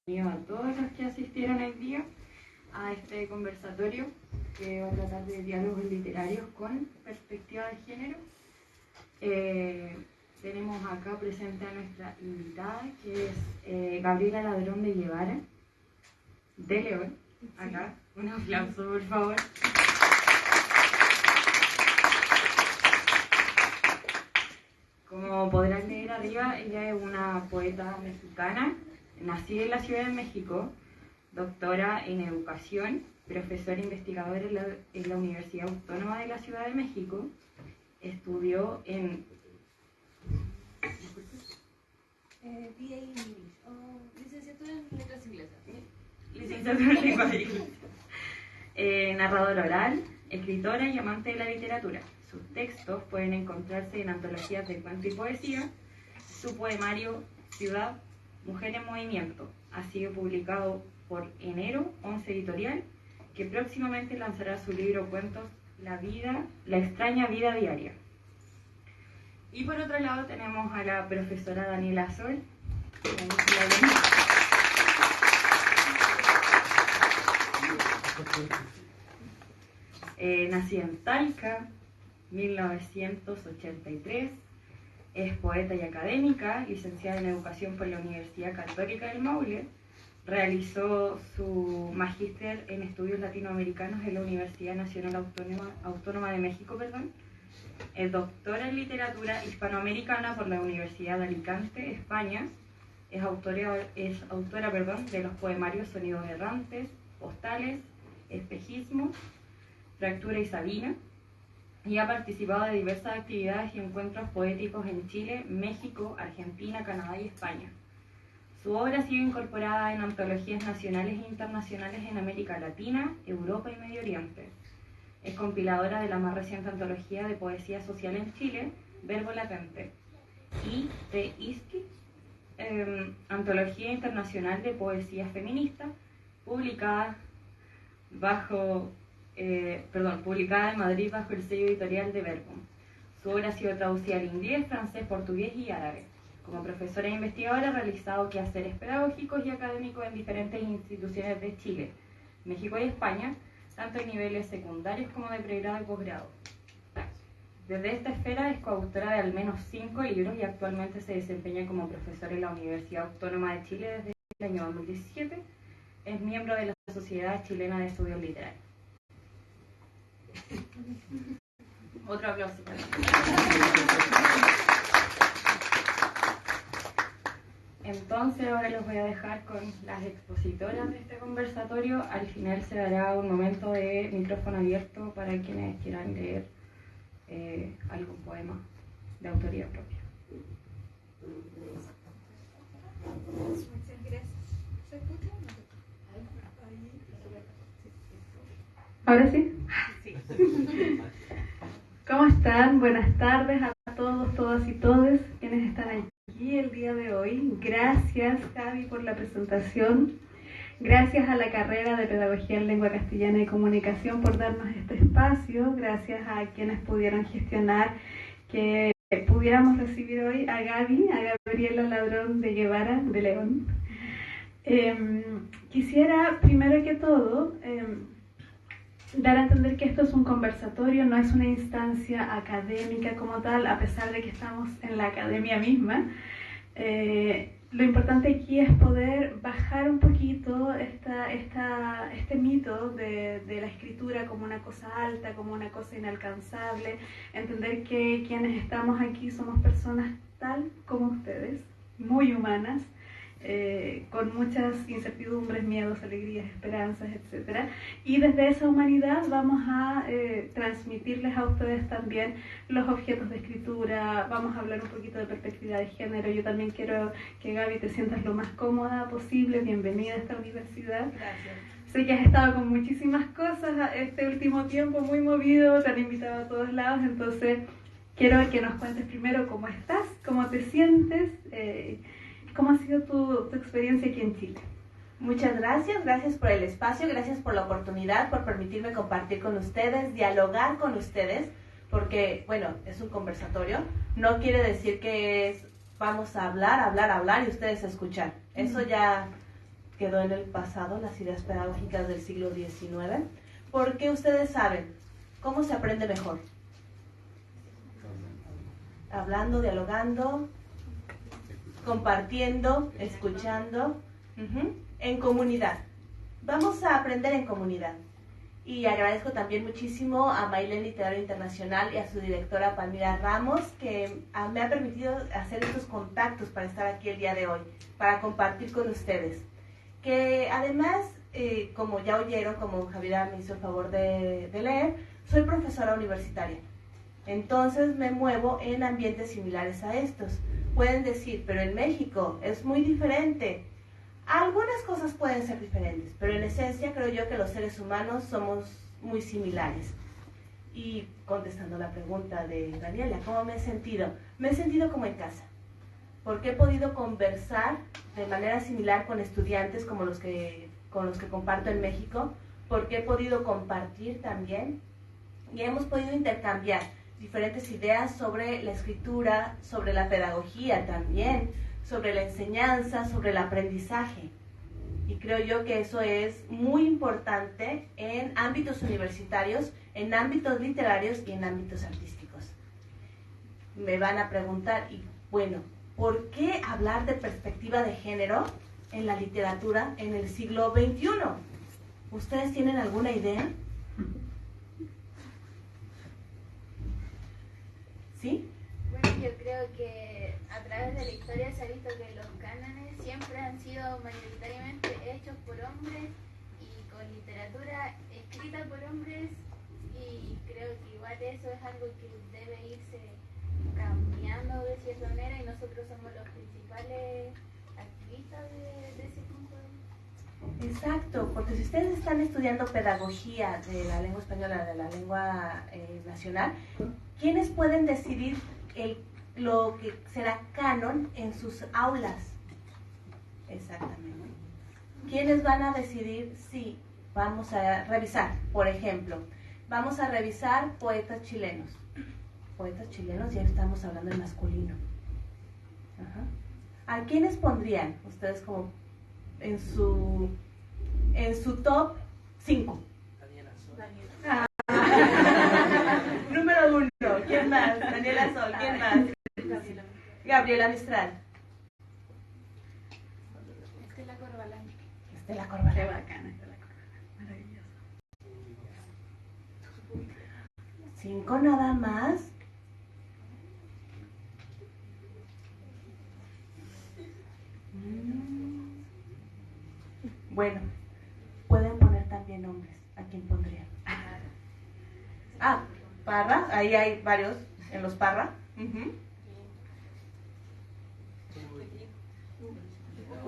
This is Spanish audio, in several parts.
A todos los que asistieron hoy día a este conversatorio que va a tratar de diálogos literarios con perspectiva de género. Tenemos acá presente a nuestra invitada, que es Gabriela Ladrón de Guevara, de León. Acá, un aplauso por favor. Como podrán leer arriba, ella es una poeta mexicana, nacida en la Ciudad de México, doctora en educación, profesora investigadora en la Universidad Autónoma de la Ciudad de México. Estudió en BA in English, licenciatura en letras inglesas. Licenciatura en lengua inglesa. Narradora oral, escritora y amante de la literatura. Sus textos pueden encontrarse en antologías de cuento y poesía. Su poemario Ciudad, Mujer en Movimiento ha sido publicado por Enero 11 Editorial, que próximamente lanzará su libro Cuentos La extraña vida diaria. Y por otro lado tenemos a la profesora Daniela Sol. Nacida en Talca, 1983. Es poeta y académica, licenciada en Educación por la Universidad Católica del Maule. Realizó su magíster en Estudios Latinoamericanos en la Universidad Nacional Autónoma de México. Es doctora en Literatura Hispanoamericana por la Universidad de Alicante, España. Es autora de los poemarios Sonidos Errantes, Postales, Espejismo, Fractura y Sabina. Y ha participado de diversas actividades y encuentros poéticos en Chile, México, Argentina, Canadá y España. Su obra ha sido incorporada en antologías nacionales e internacionales en América Latina, Europa y Medio Oriente. Es compiladora de la más reciente antología de poesía social en Chile, Verbo Latente, y de ISKI, Antología Internacional de Poesía Feminista, publicada en Madrid bajo el sello editorial de Verbo. Su obra ha sido traducida al inglés, francés, portugués y árabe. Como profesora e investigadora ha realizado quehaceres pedagógicos y académicos en diferentes instituciones de Chile, México y España, tanto en niveles secundarios como de pregrado y posgrado. Desde esta esfera es coautora de al menos 5 libros y actualmente se desempeña como profesora en la Universidad Autónoma de Chile desde el año 2017. Es miembro de la Sociedad Chilena de Estudios Literarios. Otro aplauso para Entonces ahora los voy a dejar con las expositoras de este conversatorio. Al final se dará un momento de micrófono abierto para quienes quieran leer algún poema de autoría propia. Muchas gracias. ¿Se escucha? ¿Ahora sí? Sí. ¿Cómo están? Buenas tardes a todos, todas y todes quienes están aquí el día de hoy. Gracias, Javi, por la presentación. Gracias a la carrera de Pedagogía en Lengua Castellana y Comunicación por darnos este espacio. Gracias a quienes pudieron gestionar que pudiéramos recibir hoy a Gaby, a Gabriela Ladrón de Guevara, de León. Quisiera, primero que todo, dar a entender que esto es un conversatorio, no es una instancia académica como tal, a pesar de que estamos en la academia misma. Lo importante aquí es poder bajar un poquito este mito de la escritura como una cosa alta, como una cosa inalcanzable, entender que quienes estamos aquí somos personas tal como ustedes, muy humanas, con muchas incertidumbres, miedos, alegrías, esperanzas, etc. Y desde esa humanidad vamos a transmitirles a ustedes también los objetos de escritura, vamos a hablar un poquito de perspectiva de género. Yo también quiero que Gaby te sientas lo más cómoda posible, bienvenida a esta universidad. Gracias. Sé que has estado con muchísimas cosas este último tiempo, muy movido, te han invitado a todos lados, entonces quiero que nos cuentes primero cómo estás, cómo te sientes, ¿cómo ha sido tu experiencia aquí en Chile? Muchas gracias por el espacio, gracias por la oportunidad, por permitirme compartir con ustedes, dialogar con ustedes, porque, bueno, es un conversatorio, no quiere decir que vamos a hablar y ustedes a escuchar. Eso ya quedó en el pasado, las ideas pedagógicas del siglo XIX, porque ustedes saben cómo se aprende mejor. Hablando, dialogando, compartiendo, escuchando, en comunidad. Vamos a aprender en comunidad. Y agradezco también muchísimo a Mailén Literario Internacional y a su directora Palmira Ramos, que me ha permitido hacer estos contactos para estar aquí el día de hoy, para compartir con ustedes. Que además, como ya oyeron, como Javiera me hizo el favor de leer, soy profesora universitaria. Entonces me muevo en ambientes similares a estos. Pueden decir, pero en México es muy diferente. Algunas cosas pueden ser diferentes, pero en esencia creo yo que los seres humanos somos muy similares. Y contestando la pregunta de Daniela, ¿cómo me he sentido? Me he sentido como en casa, porque he podido conversar de manera similar con estudiantes como con los que comparto en México, porque he podido compartir también y hemos podido intercambiar diferentes ideas sobre la escritura, sobre la pedagogía también, sobre la enseñanza, sobre el aprendizaje. Y creo yo que eso es muy importante en ámbitos universitarios, en ámbitos literarios y en ámbitos artísticos. Me van a preguntar, y bueno, ¿por qué hablar de perspectiva de género en la literatura en el siglo XXI? ¿Ustedes tienen alguna idea? ¿Sí? Bueno, yo creo que a través de la historia se ha visto que los cánones siempre han sido mayoritariamente hechos por hombres y con literatura escrita por hombres, y creo que igual eso es algo que debe irse cambiando de cierta manera, y nosotros somos los principales activistas de ese punto de vista. Exacto, porque si ustedes están estudiando pedagogía de la lengua española, de la lengua nacional, ¿quiénes pueden decidir lo que será canon en sus aulas? Exactamente. ¿Quiénes van a decidir si vamos a revisar? Por ejemplo, vamos a revisar poetas chilenos. Poetas chilenos, ya estamos hablando en masculino. Ajá. ¿A quiénes pondrían ustedes como en su top 5? Daniela Sol. Número 1, ¿quién más? Daniela Sol, ¿quién más? Gabriela Mistral. Estela Corbalán. Estela Qué Corbalán. bacana está la cosa. Maravilloso. 5 nada más. Bueno, pueden poner también nombres. ¿A quién pondrían? Parra, ahí hay varios en los Parra.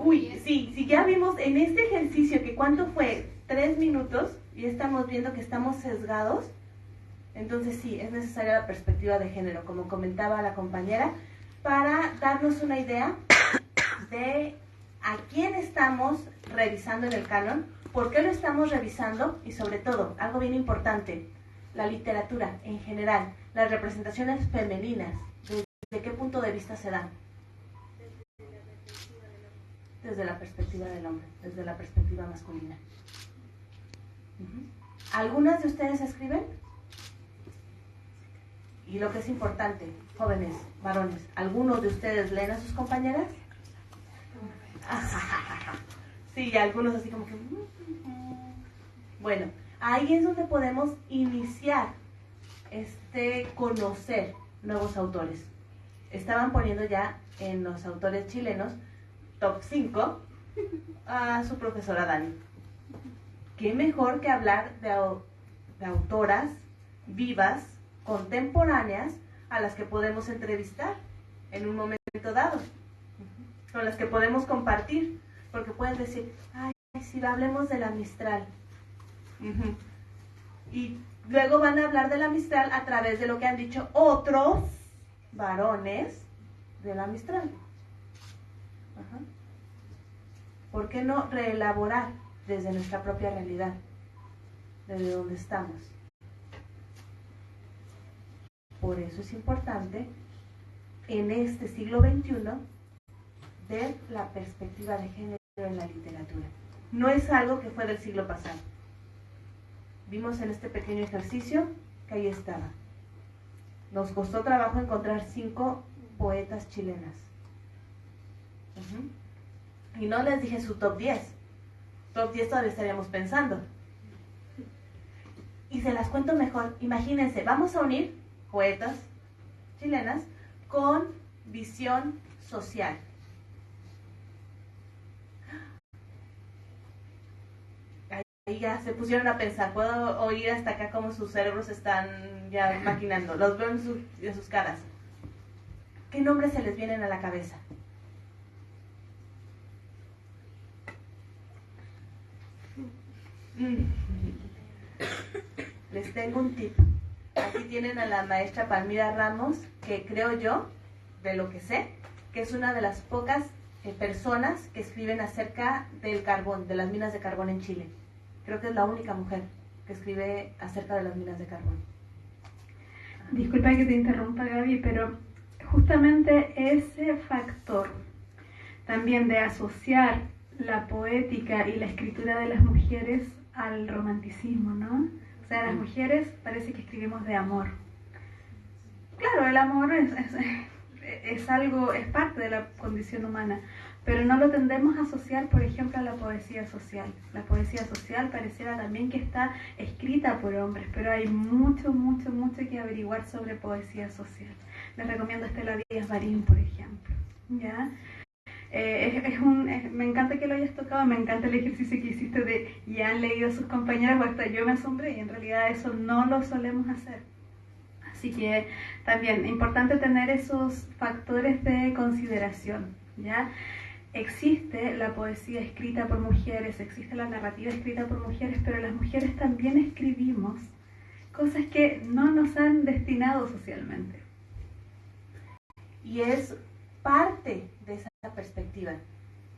Uy, sí, ya vimos en este ejercicio que cuánto fue, 3 minutos, y estamos viendo que estamos sesgados. Entonces sí, es necesaria la perspectiva de género, como comentaba la compañera, para darnos una idea de a quién estamos revisando en el canon, por qué lo estamos revisando, y sobre todo, algo bien importante, la literatura en general, las representaciones femeninas, ¿desde qué punto de vista se dan? Desde la perspectiva del hombre, desde la perspectiva masculina. ¿Algunas de ustedes escriben? Y lo que es importante, jóvenes, varones, ¿algunos de ustedes leen a sus compañeras? Sí, algunos así como que... Bueno, ahí es donde podemos iniciar conocer nuevos autores. Estaban poniendo ya en los autores chilenos, top 5, a su profesora Dani. ¿Qué mejor que hablar de autoras vivas, contemporáneas, a las que podemos entrevistar en un momento dado, con las que podemos compartir? Porque pueden decir, ay, si hablemos de la Mistral. Y luego van a hablar de la Mistral a través de lo que han dicho otros varones de la Mistral. ¿Por qué no reelaborar desde nuestra propia realidad, desde donde estamos? Por eso es importante en este siglo XXI ver la perspectiva de género en la literatura. no es algo que fue del siglo pasado. Vimos en este pequeño ejercicio que ahí estaba. Nos costó trabajo encontrar 5 poetas chilenas. Y no les dije su top 10. Top 10 todavía estaríamos pensando. Y se las cuento mejor. Imagínense, vamos a unir poetas chilenas con visión social. Ahí ya se pusieron a pensar. Puedo oír hasta acá cómo sus cerebros están ya maquinando. Los veo en sus caras. ¿Qué nombres se les vienen a la cabeza? Les tengo un tip. Aquí tienen a la maestra Palmira Ramos, que creo yo, de lo que sé, que es una de las pocas personas que escriben acerca del carbón, de las minas de carbón en Chile. Creo que es la única mujer que escribe acerca de las minas de carbón. Disculpa que te interrumpa, Gaby, pero justamente ese factor también de asociar la poética y la escritura de las mujeres al romanticismo, ¿no? O sea, las mujeres parece que escribimos de amor. Claro, el amor es algo, es parte de la condición humana, pero no lo tendemos a asociar, por ejemplo, a la poesía social. La poesía social pareciera también que está escrita por hombres, pero hay mucho que averiguar sobre poesía social. Les recomiendo Estela Díaz Barín, por ejemplo, ¿ya? Me encanta que lo hayas tocado, me encanta el ejercicio que hiciste de ya han leído a sus compañeras, o hasta yo me asombré, y en realidad eso no lo solemos hacer. Así que también importante tener esos factores de consideración, ¿ya? Existe la poesía escrita por mujeres, existe la narrativa escrita por mujeres, pero las mujeres también escribimos cosas que no nos han destinado socialmente. Y es parte de esa perspectiva.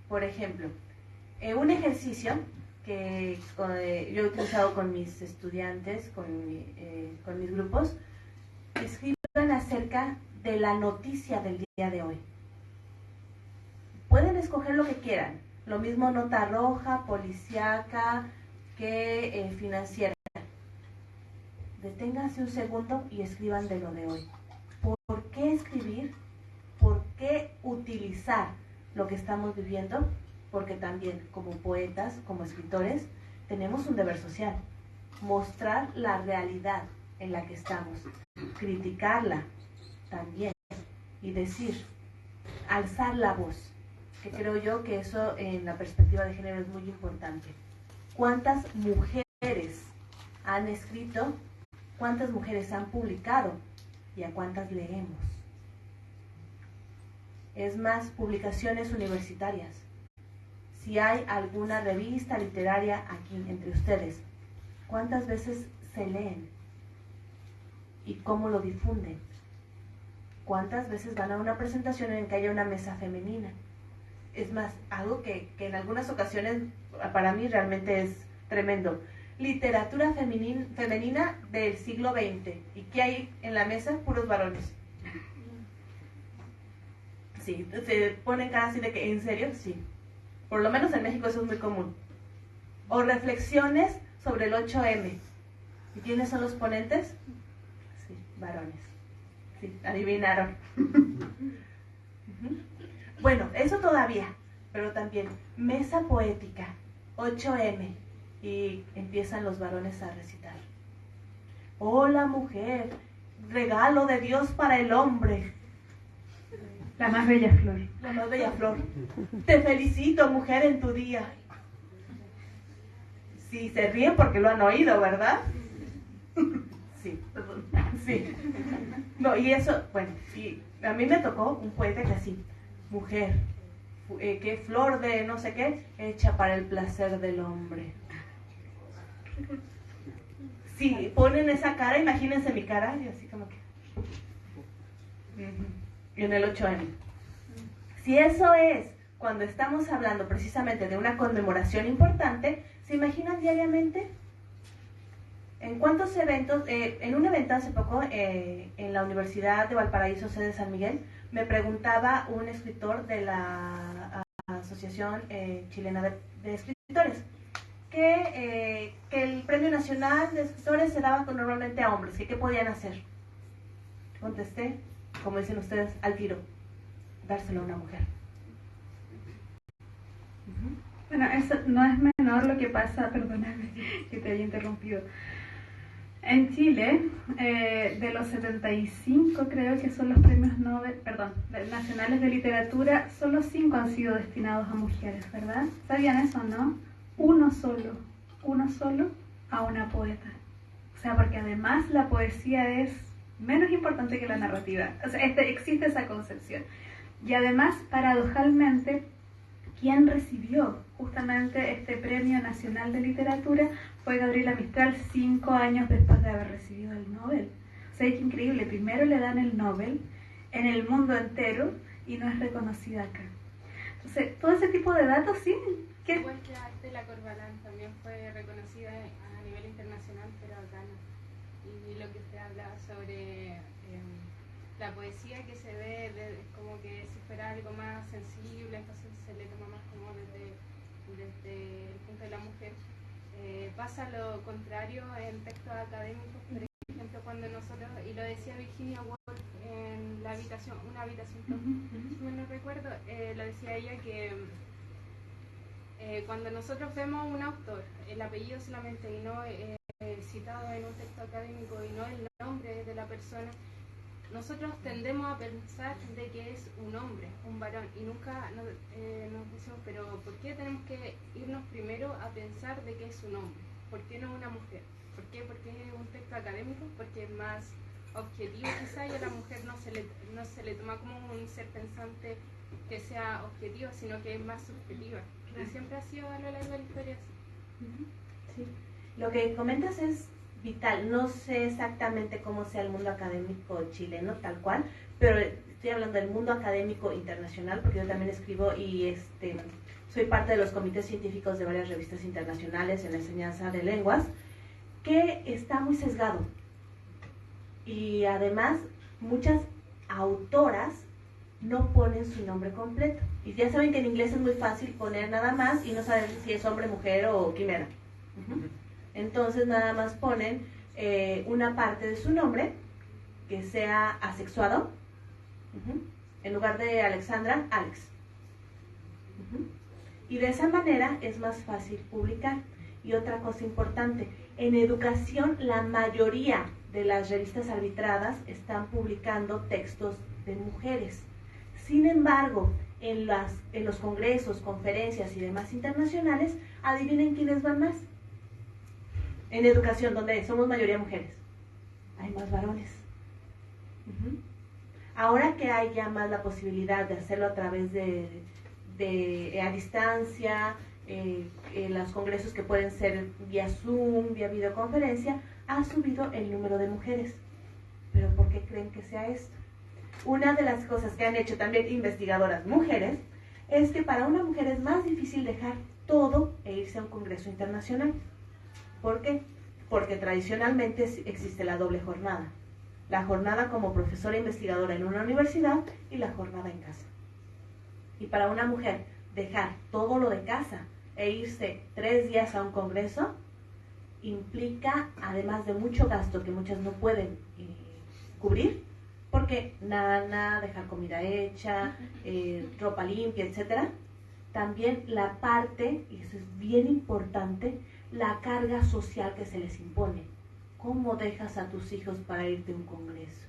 Por ejemplo, un ejercicio que yo he utilizado con mis estudiantes, con mis grupos, escriban acerca de la noticia del día de hoy. Pueden escoger lo que quieran, lo mismo nota roja, policíaca, que financiera. Deténganse un segundo y escriban de lo de hoy. ¿Por qué escribir? ¿Por qué utilizar lo que estamos viviendo? Porque también, como poetas, como escritores, tenemos un deber social. Mostrar la realidad en la que estamos, criticarla también, y decir, alzar la voz, que creo yo que eso en la perspectiva de género es muy importante. ¿Cuántas mujeres han escrito? ¿Cuántas mujeres han publicado? ¿Y a cuántas leemos? Es más, publicaciones universitarias. Si hay alguna revista literaria aquí entre ustedes, ¿cuántas veces se leen? ¿Y cómo lo difunden? ¿Cuántas veces van a una presentación en que haya una mesa femenina? Es más, algo que en algunas ocasiones para mí realmente es tremendo. Literatura femenina del siglo XX. ¿Y qué hay en la mesa? Puros varones. Sí, se ponen cara así de que, ¿en serio? Sí. Por lo menos en México eso es muy común. O reflexiones sobre el 8M. ¿Y quiénes son los ponentes? Sí, varones. Sí, adivinaron. Bueno, eso todavía, pero también mesa poética, 8M, y empiezan los varones a recitar. Hola mujer, regalo de Dios para el hombre. La más bella flor. La más bella flor. Te felicito, mujer, en tu día. Sí, se ríen porque lo han oído, ¿verdad? Sí, sí. No, y eso, bueno, y a mí me tocó un poeta que así, mujer, qué flor de no sé qué, hecha para el placer del hombre. Sí, ponen esa cara, imagínense mi cara, y así como que... Y en el 8M. Si eso es cuando estamos hablando precisamente de una conmemoración importante, ¿se imaginan diariamente? ¿En cuántos eventos? En un evento hace poco en la Universidad de Valparaíso, sede de San Miguel, me preguntaba un escritor de la Asociación Chilena de Escritores, escritores. Que el Premio Nacional de Escritores se daba normalmente a hombres, que qué podían hacer. Contesté, como dicen ustedes, al tiro, dárselo a una mujer. Bueno, eso no es menor lo que pasa, perdóname que te haya interrumpido. En Chile, de los 75 creo que son los premios Nobel, nacionales de literatura, solo 5 han sido destinados a mujeres, ¿verdad? ¿Sabían eso, no? Uno solo a una poeta. O sea, porque además la poesía es menos importante que la narrativa. O sea, existe esa concepción. Y además, paradojalmente, quien recibió justamente este Premio Nacional de Literatura fue Gabriela Mistral 5 años después de haber recibido el Nobel. O sea, es increíble. Primero le dan el Nobel en el mundo entero y no es reconocida acá. Entonces, todo ese tipo de datos, sí. Igual que Artela Corbalán también fue reconocida a nivel internacional, pero acá no. Y lo que usted habla sobre la poesía que se ve como que si fuera algo más sensible, entonces se le toma más como desde el punto de la mujer. Pasa lo contrario en textos académicos, por ejemplo, cuando nosotros, y lo decía Virginia Woolf en una habitación, si me no recuerdo, lo decía ella que cuando nosotros vemos un autor, el apellido solamente y no citado en un texto académico y no el nombre de la persona, nosotros tendemos a pensar de que es un hombre, un varón, y nunca nos decimos, pero ¿por qué tenemos que irnos primero a pensar de que es un hombre? ¿Por qué no una mujer? ¿Por qué? Porque es un texto académico, porque es más objetivo quizá, y a la mujer no se le toma como un ser pensante que sea objetivo, sino que es más subjetiva. Y siempre ha sido a lo largo de la historia así. Sí. Lo que comentas es vital. No sé exactamente cómo sea el mundo académico chileno, tal cual, pero estoy hablando del mundo académico internacional, porque yo también escribo y soy parte de los comités científicos de varias revistas internacionales en la enseñanza de lenguas, que está muy sesgado. Y además, muchas autoras no ponen su nombre completo. Y ya saben que en inglés es muy fácil poner nada más y no saben si es hombre, mujer o quimera. Entonces nada más ponen una parte de su nombre que sea asexuado. En lugar de Alexandra, Alex. Y de esa manera es más fácil publicar. Y otra cosa importante, en educación la mayoría de las revistas arbitradas están publicando textos de mujeres. Sin embargo, en los congresos, conferencias y demás internacionales, adivinen quiénes van más. En educación, donde somos mayoría mujeres, hay más varones. Ahora que hay ya más la posibilidad de hacerlo a través a distancia, los congresos que pueden ser vía Zoom, vía videoconferencia, ha subido el número de mujeres. ¿Pero por qué creen que sea esto? Una de las cosas que han hecho también investigadoras mujeres es que para una mujer es más difícil dejar todo e irse a un congreso internacional. ¿Por qué? Porque tradicionalmente existe la doble jornada. La jornada como profesora investigadora en una universidad y la jornada en casa. Y para una mujer dejar todo lo de casa e irse 3 días a un congreso implica, además de mucho gasto que muchas no pueden cubrir, porque nada, dejar comida hecha, ropa limpia, etc. También la parte, y eso es bien importante, la carga social que se les impone. ¿Cómo dejas a tus hijos para irte a un congreso?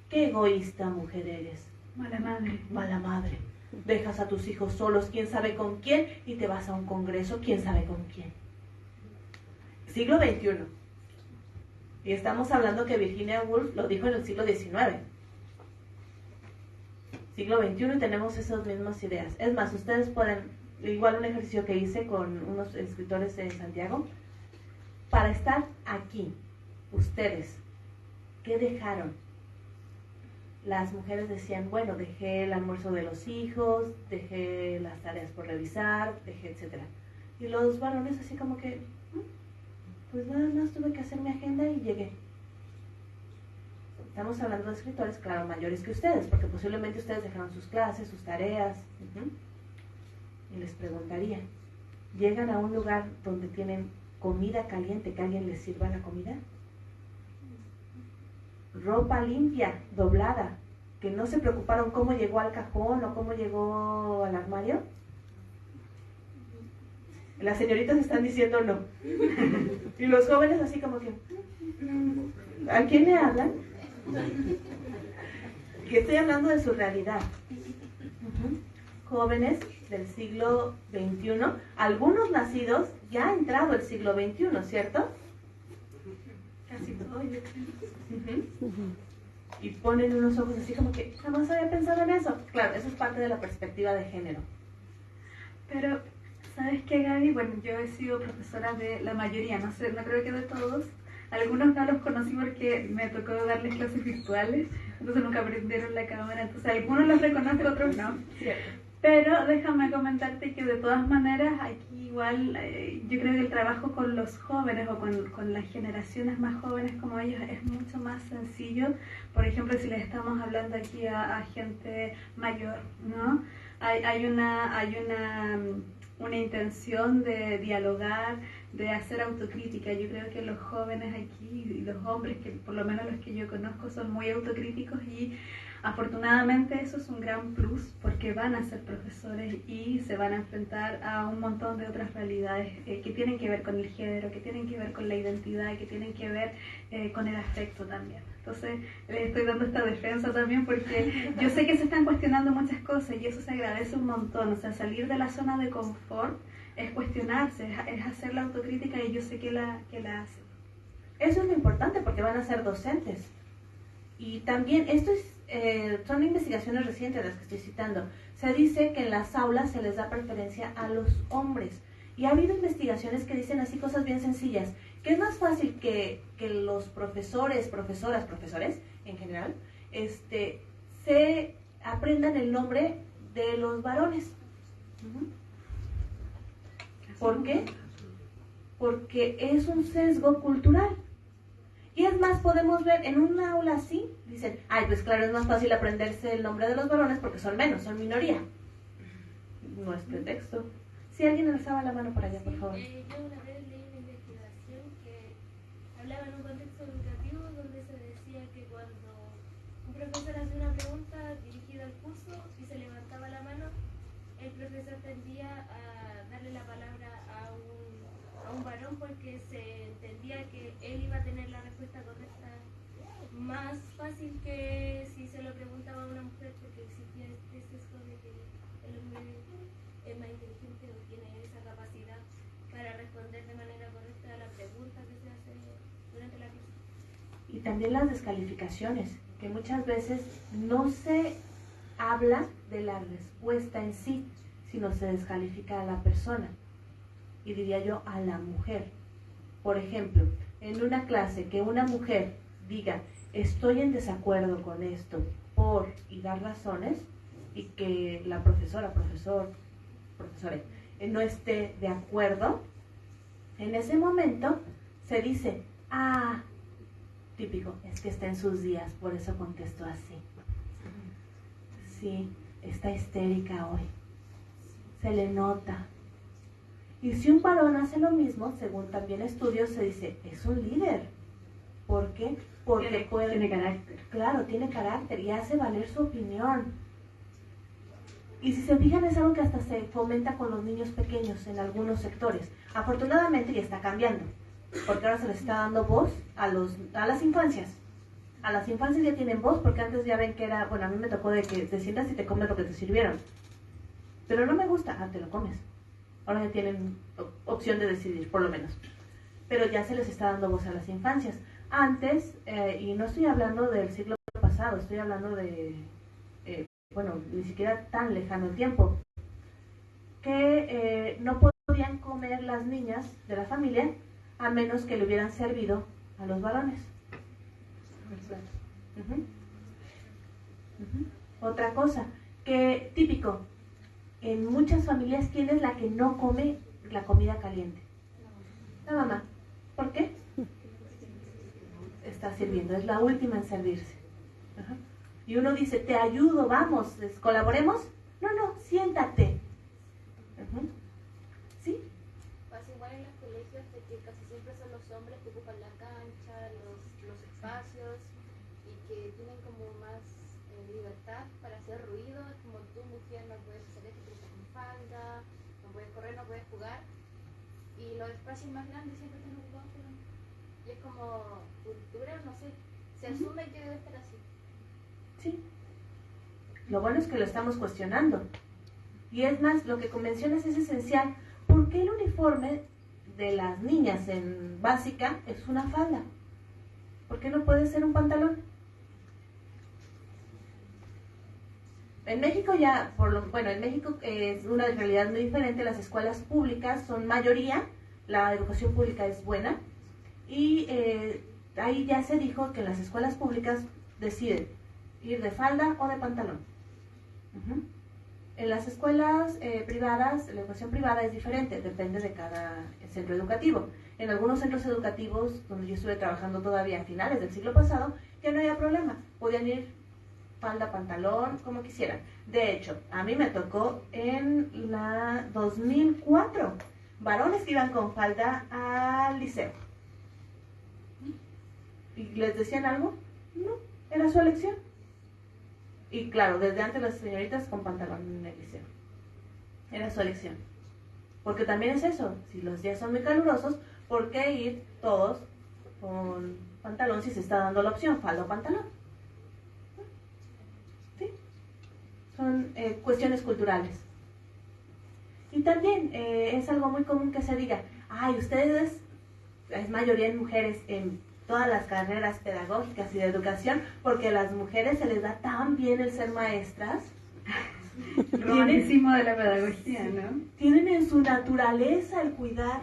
Qué egoísta mujer eres. Mala madre. Mala madre. Dejas a tus hijos solos, quién sabe con quién, y te vas a un congreso, quién sabe con quién. Siglo XXI. Y estamos hablando que Virginia Woolf lo dijo en el siglo XIX. Siglo XXI y tenemos esas mismas ideas. Es más, ustedes pueden, igual un ejercicio que hice con unos escritores de Santiago, para estar aquí, ustedes, ¿qué dejaron? Las mujeres decían, bueno, dejé el almuerzo de los hijos, dejé las tareas por revisar, dejé etcétera. Y los varones así como que, pues nada más tuve que hacer mi agenda y llegué. Estamos hablando de escritores, claro, mayores que ustedes, porque posiblemente ustedes dejaron sus clases, sus tareas. Y les preguntaría, llegan a un lugar donde tienen comida caliente, que alguien les sirva la comida. Ropa limpia, doblada, que no se preocuparon cómo llegó al cajón o cómo llegó al armario. Las señoritas están diciendo no. Y los jóvenes así como que, ¿a quién le hablan? Que estoy hablando de su realidad. Jóvenes del siglo XXI, algunos nacidos ya ha entrado el siglo XXI, ¿cierto? Casi todo, yo creo. Y ponen unos ojos así como que jamás había pensado en eso. Claro, eso es parte de la perspectiva de género. Pero, ¿sabes qué, Gaby? Bueno, yo he sido profesora de la mayoría, no sé, no creo que de todos. Algunos no los conocí porque me tocó darles clases virtuales, entonces nunca prendieron la cámara, entonces algunos los reconozco, otros no. Cierto. Pero déjame comentarte que de todas maneras aquí igual yo creo que el trabajo con los jóvenes o con las generaciones más jóvenes como ellos es mucho más sencillo. Por ejemplo, si les estamos hablando aquí a gente mayor, ¿no? Hay una intención de dialogar, de hacer autocrítica. Yo creo que los jóvenes aquí y los hombres, que por lo menos los que yo conozco, son muy autocríticos y afortunadamente eso es un gran plus porque van a ser profesores y se van a enfrentar a un montón de otras realidades que tienen que ver con el género, que tienen que ver con la identidad, que tienen que ver con el afecto también. Entonces les estoy dando esta defensa también porque yo sé que se están cuestionando muchas cosas y eso se agradece un montón. O sea, salir de la zona de confort es cuestionarse, es hacer la autocrítica y yo sé que la hacen. Eso es lo importante porque van a ser docentes. Y también, son investigaciones recientes las que estoy citando. Se dice que en las aulas se les da preferencia a los hombres. Y ha habido investigaciones que dicen así cosas bien sencillas, que es más fácil que los profesores en general, se aprendan el nombre de los varones. ¿Por qué? Porque es un sesgo cultural. Y es más, podemos ver en un aula así, dicen, ay, pues claro, es más fácil aprenderse el nombre de los varones porque son menos, son minoría. No es pretexto. Si alguien alzaba la mano por allá, por favor. Yo una vez leí una investigación que hablaba en un contexto educativo donde se decía que cuando un profesor hacía una pregunta dirigida al curso y se levantaba la mano, el profesor tendía a darle la palabra a un varón porque se entendía que él iba a tener la respuesta correcta más fácil que si se lo preguntaba a una mujer, porque existía este sesgo de que el hombre es más inteligente o tiene esa capacidad para responder de manera correcta a la pregunta que se hace durante la clase. Y también las descalificaciones, que muchas veces no se habla de la respuesta en sí, sino se descalifica a la persona. Y diría yo a la mujer. Por ejemplo, en una clase que una mujer diga, estoy en desacuerdo con esto por y dar razones, y que la profesora no esté de acuerdo, en ese momento se dice, típico, es que está en sus días, por eso contestó así. Sí, está histérica hoy, se le nota. Y si un varón hace lo mismo, según también estudios, se dice, es un líder. ¿Por qué? Porque tiene carácter. Claro, tiene carácter y hace valer su opinión. Y si se fijan, es algo que hasta se fomenta con los niños pequeños en algunos sectores. Afortunadamente ya está cambiando, porque ahora se les está dando voz a las infancias. A las infancias ya tienen voz, porque antes ya ven que era, bueno, a mí me tocó de que te sientas y te comes lo que te sirvieron. Pero no me gusta, te lo comes. Ahora ya tienen opción de decidir, por lo menos. Pero ya se les está dando voz a las infancias. Antes, y no estoy hablando del siglo pasado, estoy hablando de, ni siquiera tan lejano el tiempo, que no podían comer las niñas de la familia a menos que le hubieran servido a los varones. Otra cosa, que típico, en muchas familias, ¿quién es la que no come la comida caliente? La mamá. ¿Por qué? Está sirviendo, es la última en servirse. Y uno dice, te ayudo, vamos, colaboremos. No, siéntate. ¿Sí? colegios de que casi siempre son los hombres que ocupan la cancha, los espacios y que tienen como más libertad para hacer ruido, como tú mujer no puedes hacer esto con falda, no puedes correr, no puedes jugar, y los espacios más grandes siempre están ocupados por hombres. Y es como cultura, no sé, se asume que debe estar así. Sí. Lo bueno es que lo estamos cuestionando. Y es más, lo que mencionas es esencial. ¿Por qué el uniforme de las niñas en básica es una falda? ¿Por qué no puede ser un pantalón? En México ya, en México es una realidad muy diferente. Las escuelas públicas son mayoría, la educación pública es buena. Y ahí ya se dijo que en las escuelas públicas deciden ir de falda o de pantalón. En las escuelas privadas, la educación privada es diferente, depende de cada centro educativo. En algunos centros educativos, donde yo estuve trabajando todavía a finales del siglo pasado, ya no había problema, podían ir falda, pantalón, como quisieran. De hecho, a mí me tocó en la 2004, varones que iban con falda al liceo. ¿Y les decían algo? No, era su elección. Y claro, desde antes las señoritas con pantalón en el liceo. Era su elección. Porque también es eso, si los días son muy calurosos, ¿por qué ir todos con pantalón si se está dando la opción falda o pantalón? ¿Sí? Son cuestiones culturales. Y también es algo muy común que se diga, ay, ustedes, es mayoría en mujeres en todas las carreras pedagógicas y de educación, porque a las mujeres se les da tan bien el ser maestras. Romanticismo de la pedagogía, ¿no? Tienen en su naturaleza el cuidar.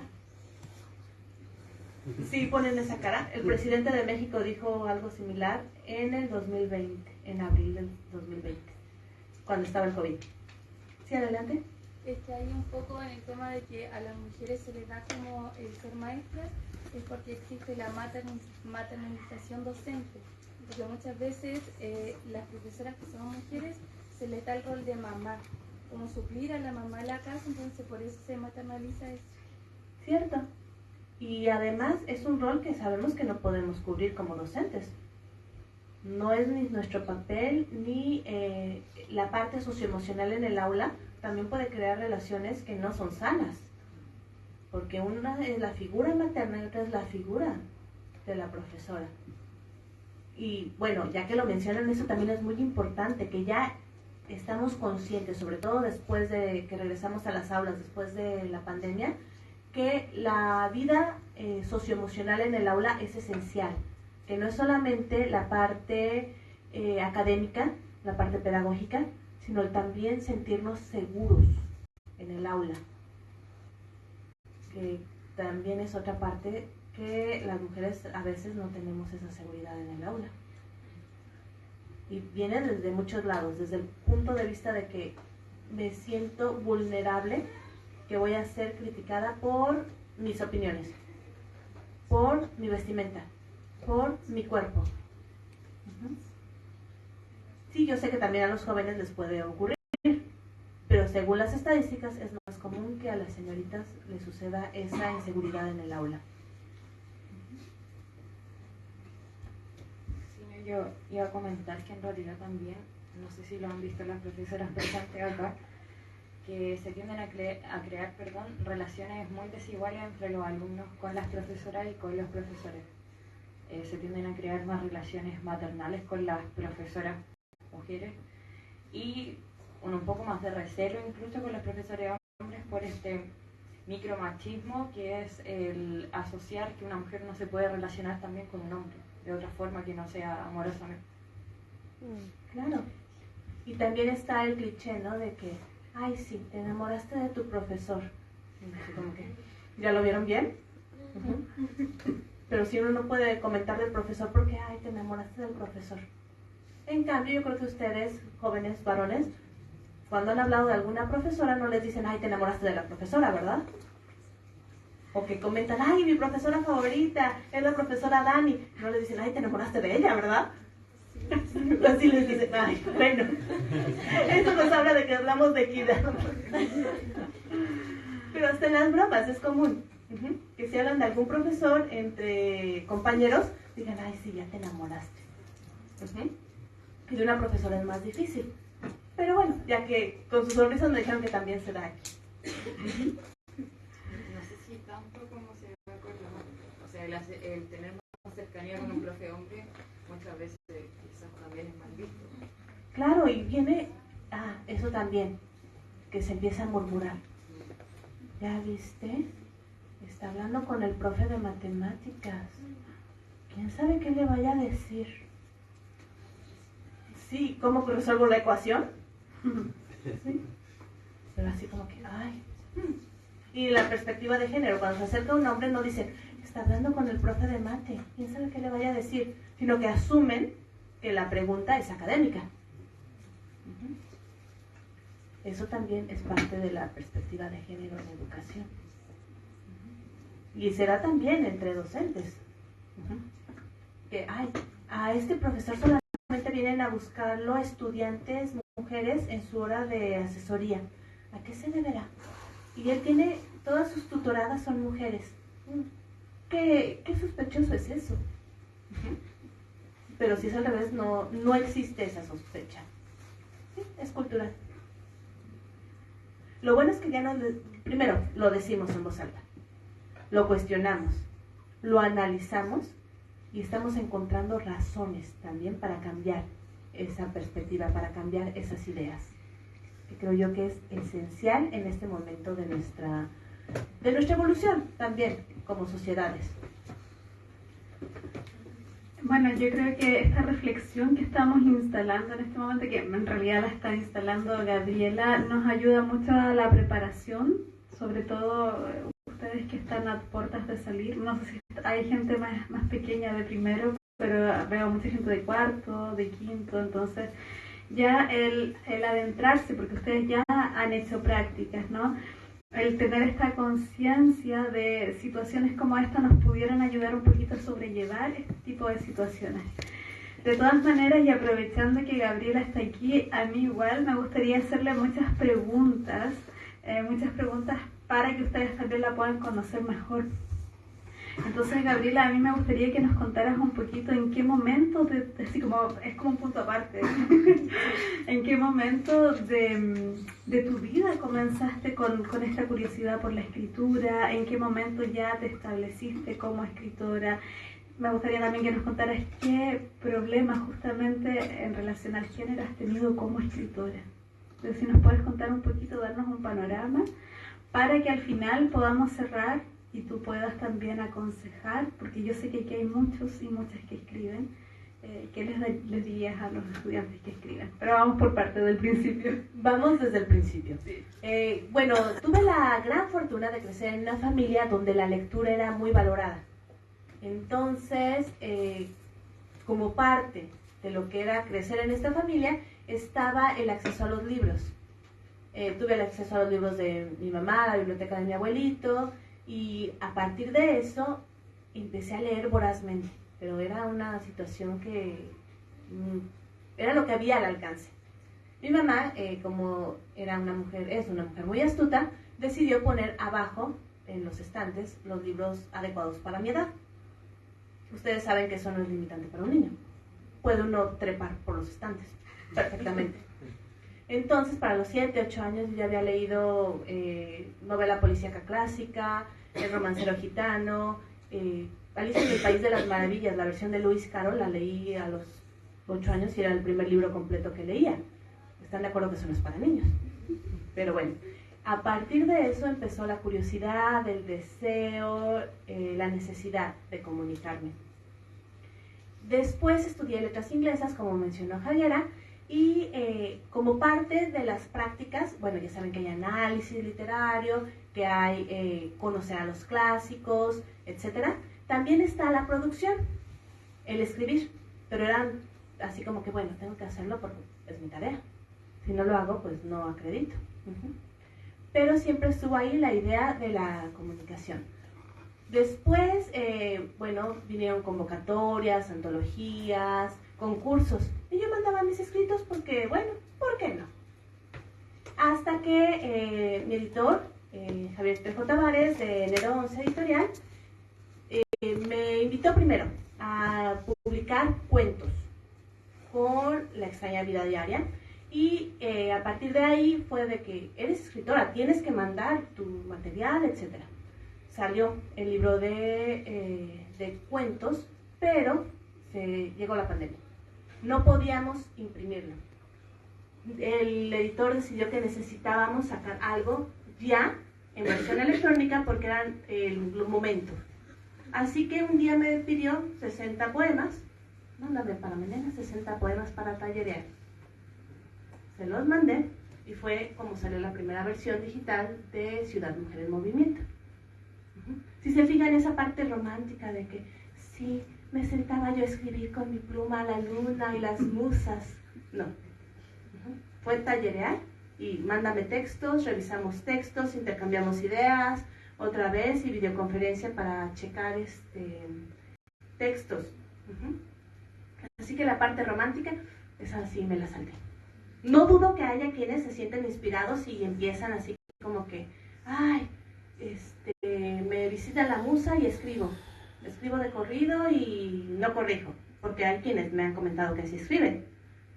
Sí, ponen esa cara. El presidente de México dijo algo similar en el 2020, en abril del 2020, cuando estaba el COVID. Sí, adelante. Hay un poco en el tema de que a las mujeres se les da como el ser maestras, es porque existe la maternización docente, porque muchas veces las profesoras que son mujeres se les da el rol de mamá, como suplir a la mamá en la casa, entonces por eso se maternaliza eso. Cierto. Y además es un rol que sabemos que no podemos cubrir como docentes. No es ni nuestro papel ni la parte socioemocional en el aula también puede crear relaciones que no son sanas. Porque una es la figura materna y otra es la figura de la profesora. Y bueno, ya que lo mencionan, eso también es muy importante, que ya estamos conscientes, sobre todo después de que regresamos a las aulas, después de la pandemia, que la vida socioemocional en el aula es esencial, que no es solamente la parte académica, la parte pedagógica, sino también sentirnos seguros en el aula, que también es otra parte que las mujeres a veces no tenemos esa seguridad en el aula. Y viene desde muchos lados, desde el punto de vista de que me siento vulnerable, que voy a ser criticada por mis opiniones, por mi vestimenta, por mi cuerpo. Sí, yo sé que también a los jóvenes les puede ocurrir, pero según las estadísticas es más común que a las señoritas les suceda esa inseguridad en el aula. Sí, yo iba a comentar que en realidad también, no sé si lo han visto las profesoras presentes acá, que se tienden a crear relaciones muy desiguales entre los alumnos con las profesoras y con los profesores. Se tienden a crear más relaciones maternales con las profesoras mujeres y un poco más de recelo incluso con los profesores hombres por este micromachismo que es el asociar que una mujer no se puede relacionar también con un hombre de otra forma que no sea amorosamente. Claro. Y también está el cliché, ¿no? De que, ay, sí, te enamoraste de tu profesor. Así como que, ¿ya lo vieron bien? Pero si uno no puede comentar del profesor porque, ay, te enamoraste del profesor. En cambio, yo creo que ustedes, jóvenes varones, cuando han hablado de alguna profesora, no les dicen, ay, te enamoraste de la profesora, ¿verdad? O que comentan, ay, mi profesora favorita es la profesora Dani. No les dicen, ay, te enamoraste de ella, ¿verdad? Así les dicen, ay, bueno. Eso nos habla de que hablamos de equidad. Pero hasta en las bromas es común. Que si hablan de algún profesor entre compañeros, digan, ay, sí, ya te enamoraste. Y de una profesora es más difícil. Pero bueno, ya que con sus sonrisas me dijeron que también se da aquí. No sé si tanto como se ve con la... O sea, el tener más cercanía con un profe hombre muchas veces quizás también es mal visto. Claro, y viene, eso también, que se empieza a murmurar. ¿Ya viste? Está hablando con el profe de matemáticas. ¿Quién sabe qué le vaya a decir? Sí, ¿cómo que resuelvo la ecuación? Sí. Pero así como que, ay. Y la perspectiva de género, cuando se acerca un hombre no dicen, está hablando con el profe de mate, ¿quién sabe qué le vaya a decir? Sino que asumen que la pregunta es académica. Eso también es parte de la perspectiva de género en educación. Y será también entre docentes. Que, ay, a este profesor solamente vienen a buscarlo estudiantes, mujeres, en su hora de asesoría. ¿A qué se deberá? Y él tiene, todas sus tutoradas son mujeres. ¿Qué sospechoso es eso? Pero si es al revés, no existe esa sospecha. Sí, es cultural. Lo bueno es que ya primero lo decimos en voz alta, lo cuestionamos, lo analizamos y estamos encontrando razones también para cambiar esa perspectiva, para cambiar esas ideas, que creo yo que es esencial en este momento de nuestra evolución también como sociedades. Bueno, yo creo que esta reflexión que estamos instalando en este momento, que en realidad la está instalando Gabriela, nos ayuda mucho a la preparación, sobre todo ustedes que están a puertas de salir. No sé si hay gente más pequeña de primero, pero veo mucha gente de cuarto, de quinto, entonces ya el adentrarse, porque ustedes ya han hecho prácticas, ¿no? El tener esta conciencia de situaciones como esta nos pudieran ayudar un poquito a sobrellevar este tipo de situaciones. De todas maneras, y aprovechando que Gabriela está aquí, a mí igual me gustaría hacerle muchas preguntas para que ustedes también la puedan conocer mejor. Entonces, Gabriela, a mí me gustaría que nos contaras un poquito en qué momento, así como es como un punto aparte, en qué momento de tu vida comenzaste con esta curiosidad por la escritura, en qué momento ya te estableciste como escritora. Me gustaría también que nos contaras qué problemas justamente en relación al género has tenido como escritora. Entonces, si nos puedes contar un poquito, darnos un panorama, para que al final podamos cerrar y tú puedas también aconsejar, porque yo sé que aquí hay muchos y muchas que escriben. ¿Qué les dirías a los estudiantes que escriben? Pero vamos por parte del principio. Vamos desde el principio. Sí. Bueno, tuve la gran fortuna de crecer en una familia donde la lectura era muy valorada. Entonces, como parte de lo que era crecer en esta familia, estaba el acceso a los libros. Tuve el acceso a los libros de mi mamá, la biblioteca de mi abuelito, y a partir de eso empecé a leer vorazmente, pero era una situación que era lo que había al alcance. Mi mamá, como es una mujer muy astuta, decidió poner abajo en los estantes los libros adecuados para mi edad. Ustedes saben que eso no es limitante para un niño. Puede uno trepar por los estantes perfectamente. Entonces, para los 7, 8 años yo ya había leído novela policíaca clásica, El romancero gitano, Alicia en el País de las Maravillas, la versión de Lewis Carroll, la leí a los 8 años y era el primer libro completo que leía. ¿Están de acuerdo que eso no es para niños? Pero bueno, a partir de eso empezó la curiosidad, el deseo, la necesidad de comunicarme. Después estudié letras inglesas, como mencionó Javiera, y como parte de las prácticas, bueno, ya saben que hay análisis literario, que hay conocer a los clásicos, etc. También está la producción, el escribir, pero eran así como que, bueno, tengo que hacerlo porque es mi tarea. Si no lo hago, pues no acredito. Pero siempre estuvo ahí la idea de la comunicación. Después, bueno, vinieron convocatorias, antologías, concursos. Y yo mandaba mis escritos porque, bueno, ¿por qué no? Hasta que mi editor Javier Trejo Tavares, de Enero 11 Editorial, me invitó primero a publicar cuentos con La extraña vida diaria, y a partir de ahí fue de que eres escritora, tienes que mandar tu material, etc. Salió el libro de cuentos, pero llegó la pandemia. No podíamos imprimirlo. El editor decidió que necesitábamos sacar algo ya en versión electrónica porque era el momento. Así que un día me pidió 60 poemas. Mándame para mañana 60 poemas para tallerear. Se los mandé y fue como salió la primera versión digital de Ciudad Mujer en Movimiento. Si se fijan esa parte romántica de que sí, me sentaba yo a escribir con mi pluma la luna y las musas. No. Fue tallerear y mándame textos, revisamos textos, intercambiamos ideas, otra vez y videoconferencia para checar textos. Así que la parte romántica, esa sí me la salté. No dudo que haya quienes se sienten inspirados y empiezan así como que, ay, me visita la musa y escribo de corrido y no corrijo, porque hay quienes me han comentado que así escriben.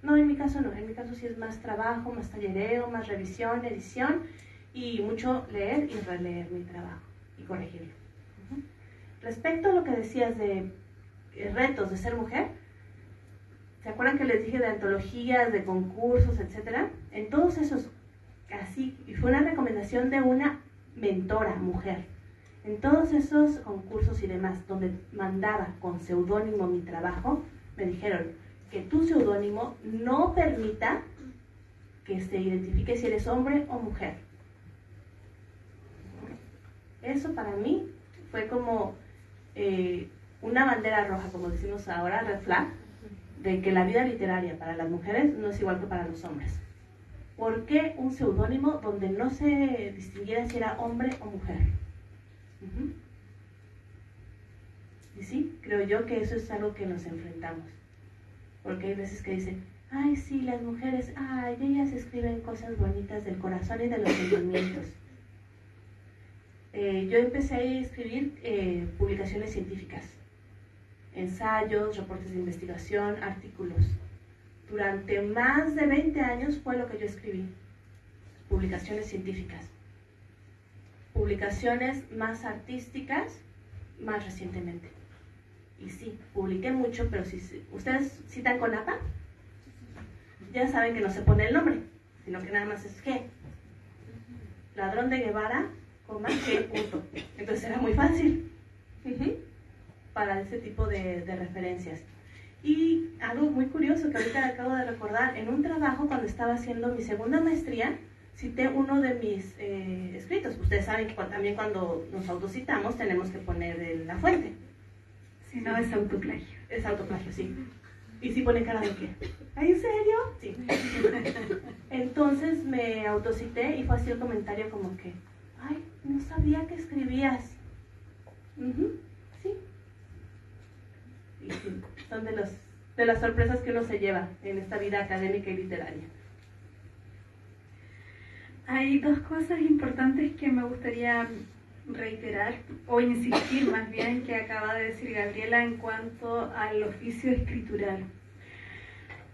No, en mi caso no, en mi caso sí es más trabajo, más tallereo, más revisión, edición y mucho leer y releer mi trabajo y corregirlo. Respecto a lo que decías de retos de ser mujer, ¿se acuerdan que les dije de antologías, de concursos, etcétera? En todos esos, así, y fue una recomendación de una mentora mujer, en todos esos concursos y demás, donde mandaba con seudónimo mi trabajo, me dijeron que tu seudónimo no permita que se identifique si eres hombre o mujer. Eso para mí fue como una bandera roja, como decimos ahora, red flag, de que la vida literaria para las mujeres no es igual que para los hombres. ¿Por qué un seudónimo donde no se distinguiera si era hombre o mujer? Y sí, creo yo que eso es algo que nos enfrentamos. Porque hay veces que dicen, ay, sí, las mujeres, ay, ellas escriben cosas bonitas del corazón y de los sentimientos. Yo empecé a escribir publicaciones científicas, ensayos, reportes de investigación, artículos. Durante más de 20 años fue lo que yo escribí, publicaciones científicas. Publicaciones más artísticas, más recientemente. Y sí, publiqué mucho, pero si ustedes citan con APA, ya saben que no se pone el nombre, sino que nada más es G. Ladrón de Guevara, coma, G, punto. Entonces era muy fácil para ese tipo de referencias. Y algo muy curioso que ahorita acabo de recordar, en un trabajo cuando estaba haciendo mi segunda maestría, cité uno de mis escritos. Ustedes saben que también cuando nos autocitamos tenemos que poner la fuente. Si no, es autoplagio. Es autoplagio, sí. ¿Y si pone cara de qué? ¿En serio? Sí. Entonces me autocité y fue así el comentario como que, ay, no sabía que escribías. Sí. Y sí, son de las sorpresas que uno se lleva en esta vida académica y literaria. Hay dos cosas importantes que me gustaría reiterar o insistir más bien que acaba de decir Gabriela en cuanto al oficio escritural.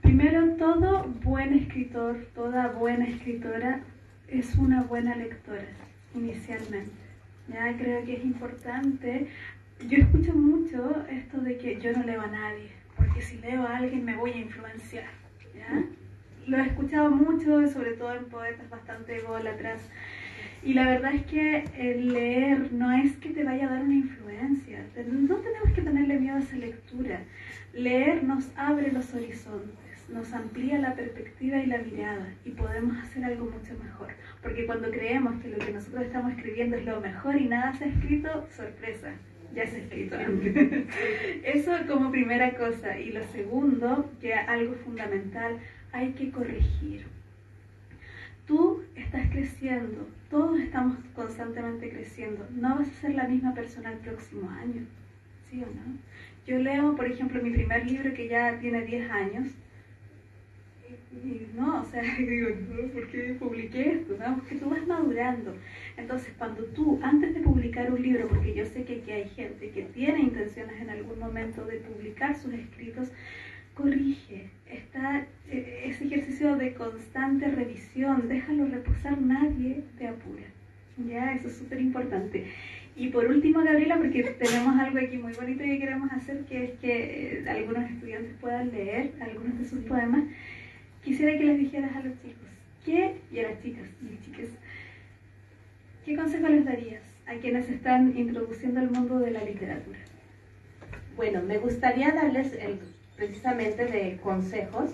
Primero, todo buen escritor, toda buena escritora es una buena lectora inicialmente. Ya creo que es importante. Yo escucho mucho esto de que yo no leo a nadie, porque si leo a alguien me voy a influenciar. ¿Ya? Lo he escuchado mucho, sobre todo en poetas bastante ególatras. Y la verdad es que el leer no es que te vaya a dar una influencia. No tenemos que tenerle miedo a esa lectura. Leer nos abre los horizontes, nos amplía la perspectiva y la mirada y podemos hacer algo mucho mejor. Porque cuando creemos que lo que nosotros estamos escribiendo es lo mejor y nada se ha escrito, sorpresa, ya se ha escrito antes. Eso como primera cosa. Y lo segundo, que es algo fundamental, hay que corregir. Tú estás creciendo, todos estamos constantemente creciendo. No vas a ser la misma persona el próximo año, ¿sí o no? Yo leo, por ejemplo, mi primer libro que ya tiene 10 años. Y no, o sea, digo, no, ¿por qué publiqué esto? ¿No? Porque tú vas madurando. Entonces, cuando tú, antes de publicar un libro, porque yo sé que aquí hay gente que tiene intenciones en algún momento de publicar sus escritos, corrige, está ese ejercicio de constante revisión, déjalo reposar, nadie te apura. Ya, eso es súper importante. Y por último, Gabriela, porque tenemos algo aquí muy bonito que queremos hacer, que es que algunos estudiantes puedan leer algunos de sus poemas, quisiera que les dijeras a los chicos, y a las chicas y chicas, ¿qué consejo les darías a quienes están introduciendo el mundo de la literatura? Bueno, me gustaría darles precisamente de consejos.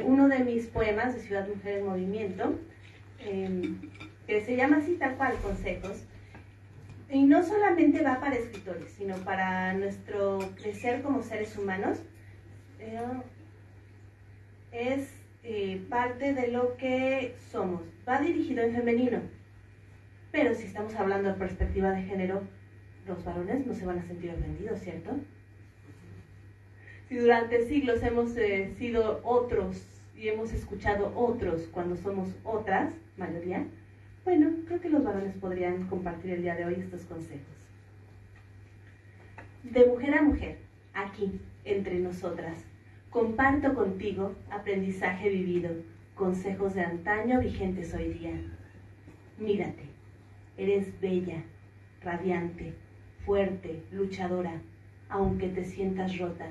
Uno de mis poemas de Ciudad Mujer en Movimiento, que se llama así tal cual, Consejos, y no solamente va para escritores, sino para nuestro crecer como seres humanos. Es parte de lo que somos. Va dirigido en femenino, pero si estamos hablando de perspectiva de género, los varones no se van a sentir ofendidos, ¿cierto? Si durante siglos hemos sido otros y hemos escuchado otros cuando somos otras, mayoría, bueno, creo que los varones podrían compartir el día de hoy estos consejos. De mujer a mujer, aquí, entre nosotras, comparto contigo aprendizaje vivido, consejos de antaño vigentes hoy día. Mírate, eres bella, radiante, fuerte, luchadora, aunque te sientas rota.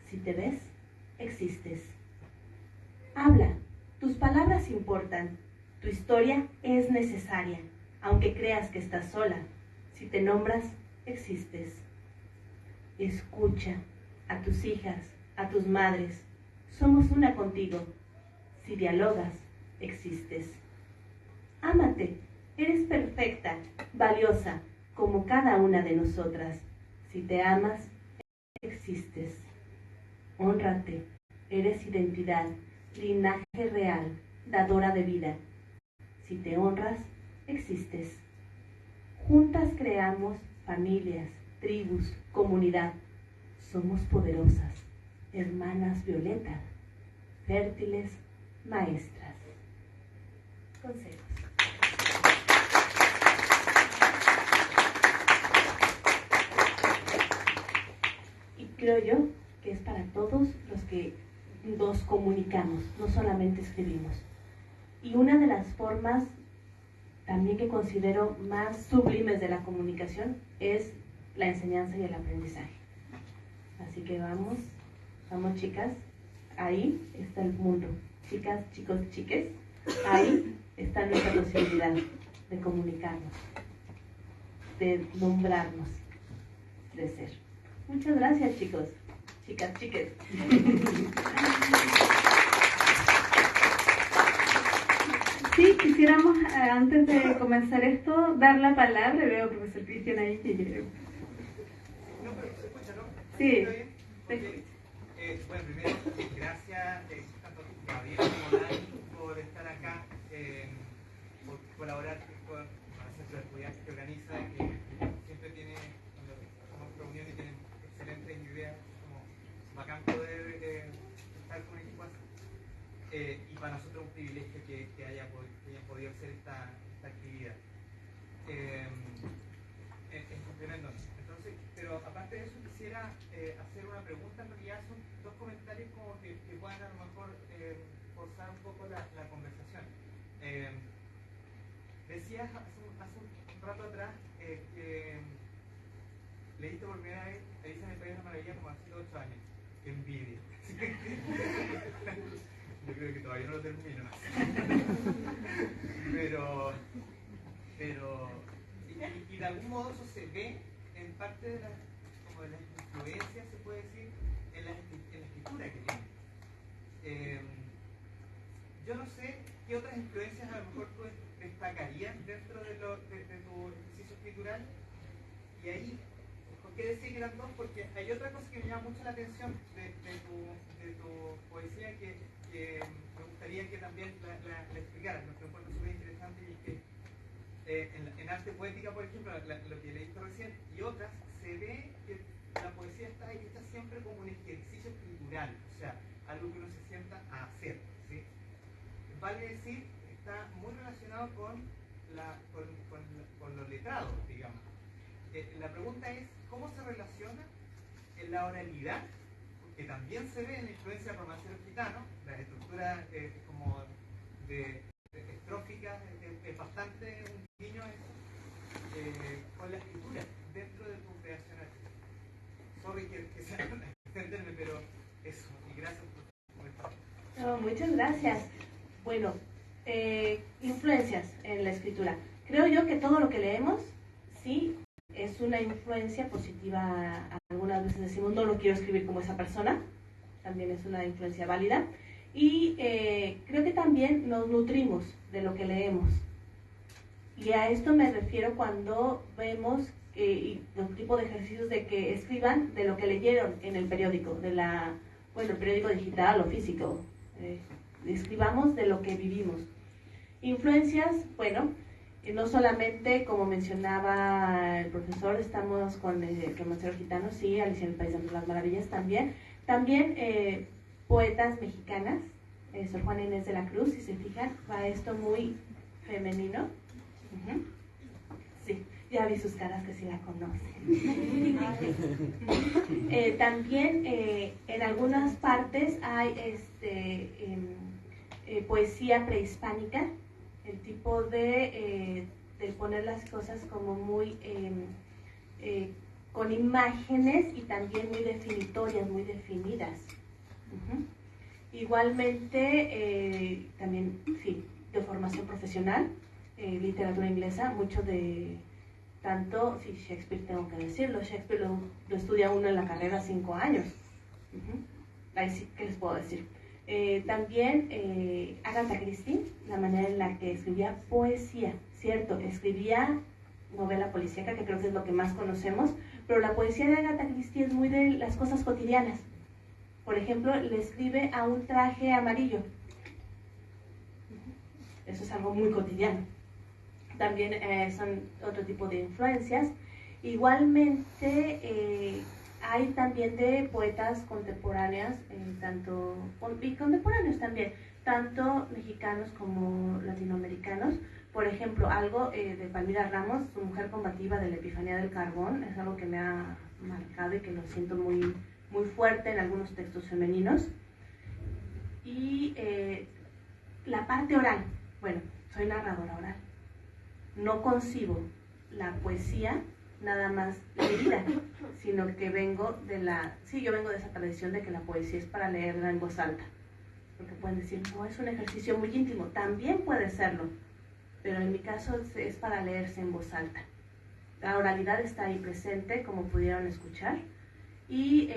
Si te ves, existes. Habla, tus palabras importan, tu historia es necesaria, aunque creas que estás sola. Si te nombras, existes. Escucha a tus hijas, a tus madres, somos una contigo. Si dialogas, existes. Ámate, eres perfecta, valiosa, como cada una de nosotras. Si te amas, existes. Hónrate, eres identidad, linaje real, dadora de vida. Si te honras, existes. Juntas creamos familias, tribus, comunidad. Somos poderosas, hermanas violetas, fértiles maestras. Consejos. Y creo yo que es para todos los que nos comunicamos, no solamente escribimos. Y una de las formas también que considero más sublimes de la comunicación es la enseñanza y el aprendizaje. Así que vamos chicas, ahí está el mundo. Chicas, chicos, chiques, ahí está nuestra posibilidad de comunicarnos, de nombrarnos, de ser. Muchas gracias, chicos, chicas, chiques. Sí, quisiéramos, antes de comenzar esto, dar la palabra. Veo al profesor Cristian ahí que yo... No, pero se escucha, ¿no? Sí. ¿Está bien? Okay. Bueno, primero, gracias tanto a Gabriel como a Dani por estar acá, por colaborar con el Centro de Estudiantes que organiza, que siempre tiene, cuando hacemos reuniones, tienen excelentes ideas, como bacán poder estar con equipo así. Y para nosotros un privilegio que hayan podido hacer esta actividad. En complemento. Entonces, pero aparte de eso quisiera hacer una pregunta. En realidad son dos comentarios como que puedan a lo mejor forzar un poco la conversación. Decías hace un rato atrás que leíste por primera vez Alicia en el País de la Maravilla como hace 8 años. ¡Qué envidia! Yo creo que todavía no lo termino. Pero y de algún modo eso se ve en parte de la influencia, se puede decir, en la escritura que tiene. Yo no sé qué otras influencias a lo mejor tú destacarías dentro de tu ejercicio escritural. Y ahí, ¿por qué decir que eran dos? Porque hay otra cosa que me llama mucho la atención de tu poesía que me gustaría que también la explicaras, me encuentro súper interesante, y es que en arte poética, por ejemplo, lo que leíste recién, y otras, se ve que la poesía está siempre como un ejercicio escritural, o sea, algo que uno se sienta a hacer, ¿sí? vale decir, está muy relacionado con los letrados, digamos. La pregunta es, ¿cómo se relaciona en la oralidad? Que también se ve en la influencia del romancero gitano, la estructura como de estrófica es bastante un guiño a eso, con la escritura dentro de tu creación artística. Sorry que sea extenderme, pero eso, y gracias por estar. Muchas gracias. Bueno, influencias en la escritura. Creo yo que todo lo que leemos, sí, es una influencia positiva. Algunas veces decimos, no lo quiero escribir como esa persona, también es una influencia válida. Y creo que también nos nutrimos de lo que leemos. Y a esto me refiero cuando vemos los tipos de ejercicios de que escriban de lo que leyeron en el periódico, el periódico digital o físico. Escribamos de lo que vivimos. Influencias, bueno, no solamente, como mencionaba el profesor, estamos con el romancero gitano, sí, Alicia en el País de las Maravillas también. También poetas mexicanas, Sor Juana Inés de la Cruz, si se fijan, va esto muy femenino. Sí, ya vi sus caras que sí la conocen. También en algunas partes hay poesía prehispánica, el tipo de poner las cosas como muy con imágenes y también muy definitorias, muy definidas. Igualmente, también, sí, de formación profesional, literatura inglesa, mucho de, tanto, sí, Shakespeare tengo que decirlo, Shakespeare lo estudia uno en la carrera 5 años. Ahí sí, ¿qué les puedo decir? También Agatha Christie, la manera en la que escribía poesía, cierto, escribía novela policíaca, que creo que es lo que más conocemos, pero la poesía de Agatha Christie es muy de las cosas cotidianas. Por ejemplo, le escribe a un traje amarillo. Eso es algo muy cotidiano. También son otro tipo de influencias. Igualmente, hay también de poetas contemporáneas, y contemporáneos también, tanto mexicanos como latinoamericanos. Por ejemplo, algo de Palmira Ramos, su mujer combativa de la Epifanía del Carbón, es algo que me ha marcado y que lo siento muy, muy fuerte en algunos textos femeninos. Y la parte oral, bueno, soy narradora oral. No concibo la poesía nada más leída, sino que yo vengo de esa tradición de que la poesía es para leerla en voz alta. Porque pueden decir, no, es un ejercicio muy íntimo, también puede serlo, pero en mi caso es para leerse en voz alta. La oralidad está ahí presente, como pudieron escuchar, y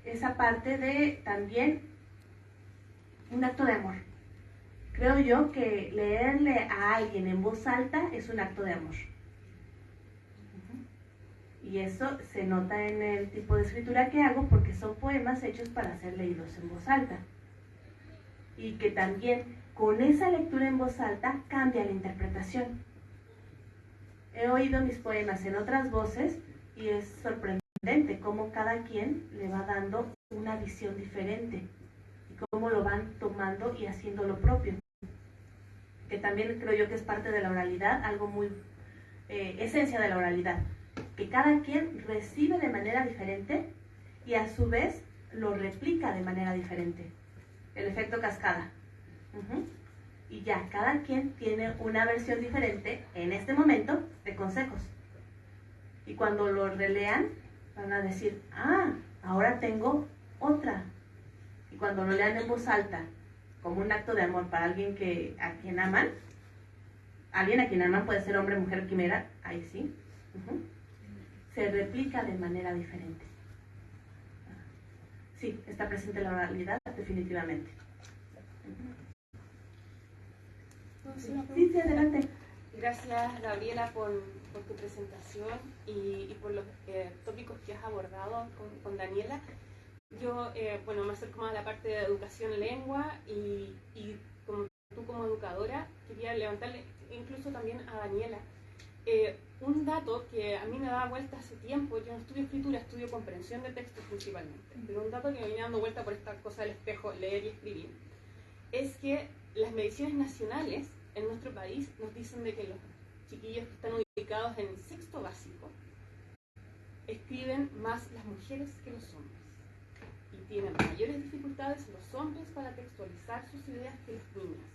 esa parte de también un acto de amor. Creo yo que leerle a alguien en voz alta es un acto de amor. Y eso se nota en el tipo de escritura que hago, porque son poemas hechos para ser leídos en voz alta. Y que también con esa lectura en voz alta cambia la interpretación. He oído mis poemas en otras voces y es sorprendente cómo cada quien le va dando una visión diferente y cómo lo van tomando y haciendo lo propio. Que también creo yo que es parte de la oralidad, algo muy esencia de la oralidad, que cada quien recibe de manera diferente y a su vez lo replica de manera diferente. El efecto cascada. Y ya, cada quien tiene una versión diferente en este momento de consejos. Y cuando lo relean, van a decir, ahora tengo otra. Y cuando lo lean en voz alta, como un acto de amor para alguien a quien aman, puede ser hombre, mujer, quimera, ahí sí, se replica de manera diferente. Sí, está presente la oralidad, definitivamente. Sí, adelante. Gracias, Gabriela, por tu presentación y por los tópicos que has abordado con Daniela. Yo, me acerco más a la parte de educación en lengua y como tú como educadora, quería levantarle incluso también a Daniela un dato que a mí me daba vuelta hace tiempo. Yo no estudio escritura, estudio comprensión de textos principalmente, pero un dato que me viene dando vuelta por esta cosa del espejo, leer y escribir, es que las mediciones nacionales en nuestro país nos dicen de que los chiquillos que están ubicados en sexto básico escriben más las mujeres que los hombres y tienen mayores dificultades los hombres para textualizar sus ideas que las niñas.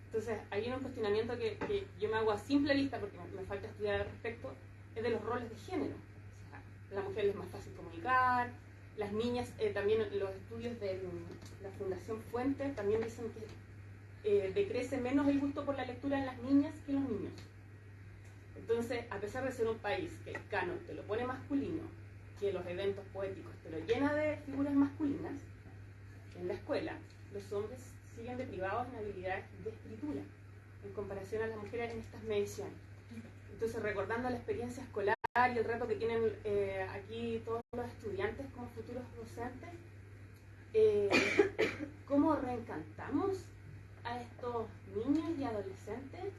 Entonces hay un cuestionamiento que yo me hago a simple vista porque me falta estudiar al respecto, es de los roles de género. O sea, a la mujer es más fácil comunicar, las niñas, también los estudios de la Fundación Fuente también dicen que decrece menos el gusto por la lectura en las niñas que en los niños. Entonces, a pesar de ser un país que el canon te lo pone masculino, que los eventos poéticos te lo llena de figuras masculinas, en la escuela los hombres siguen deprivados en habilidades de escritura en comparación a las mujeres en estas mediciones. Entonces, recordando la experiencia escolar y el reto que tienen aquí todos los estudiantes como futuros docentes, ¿cómo reencantamos a estos niños y adolescentes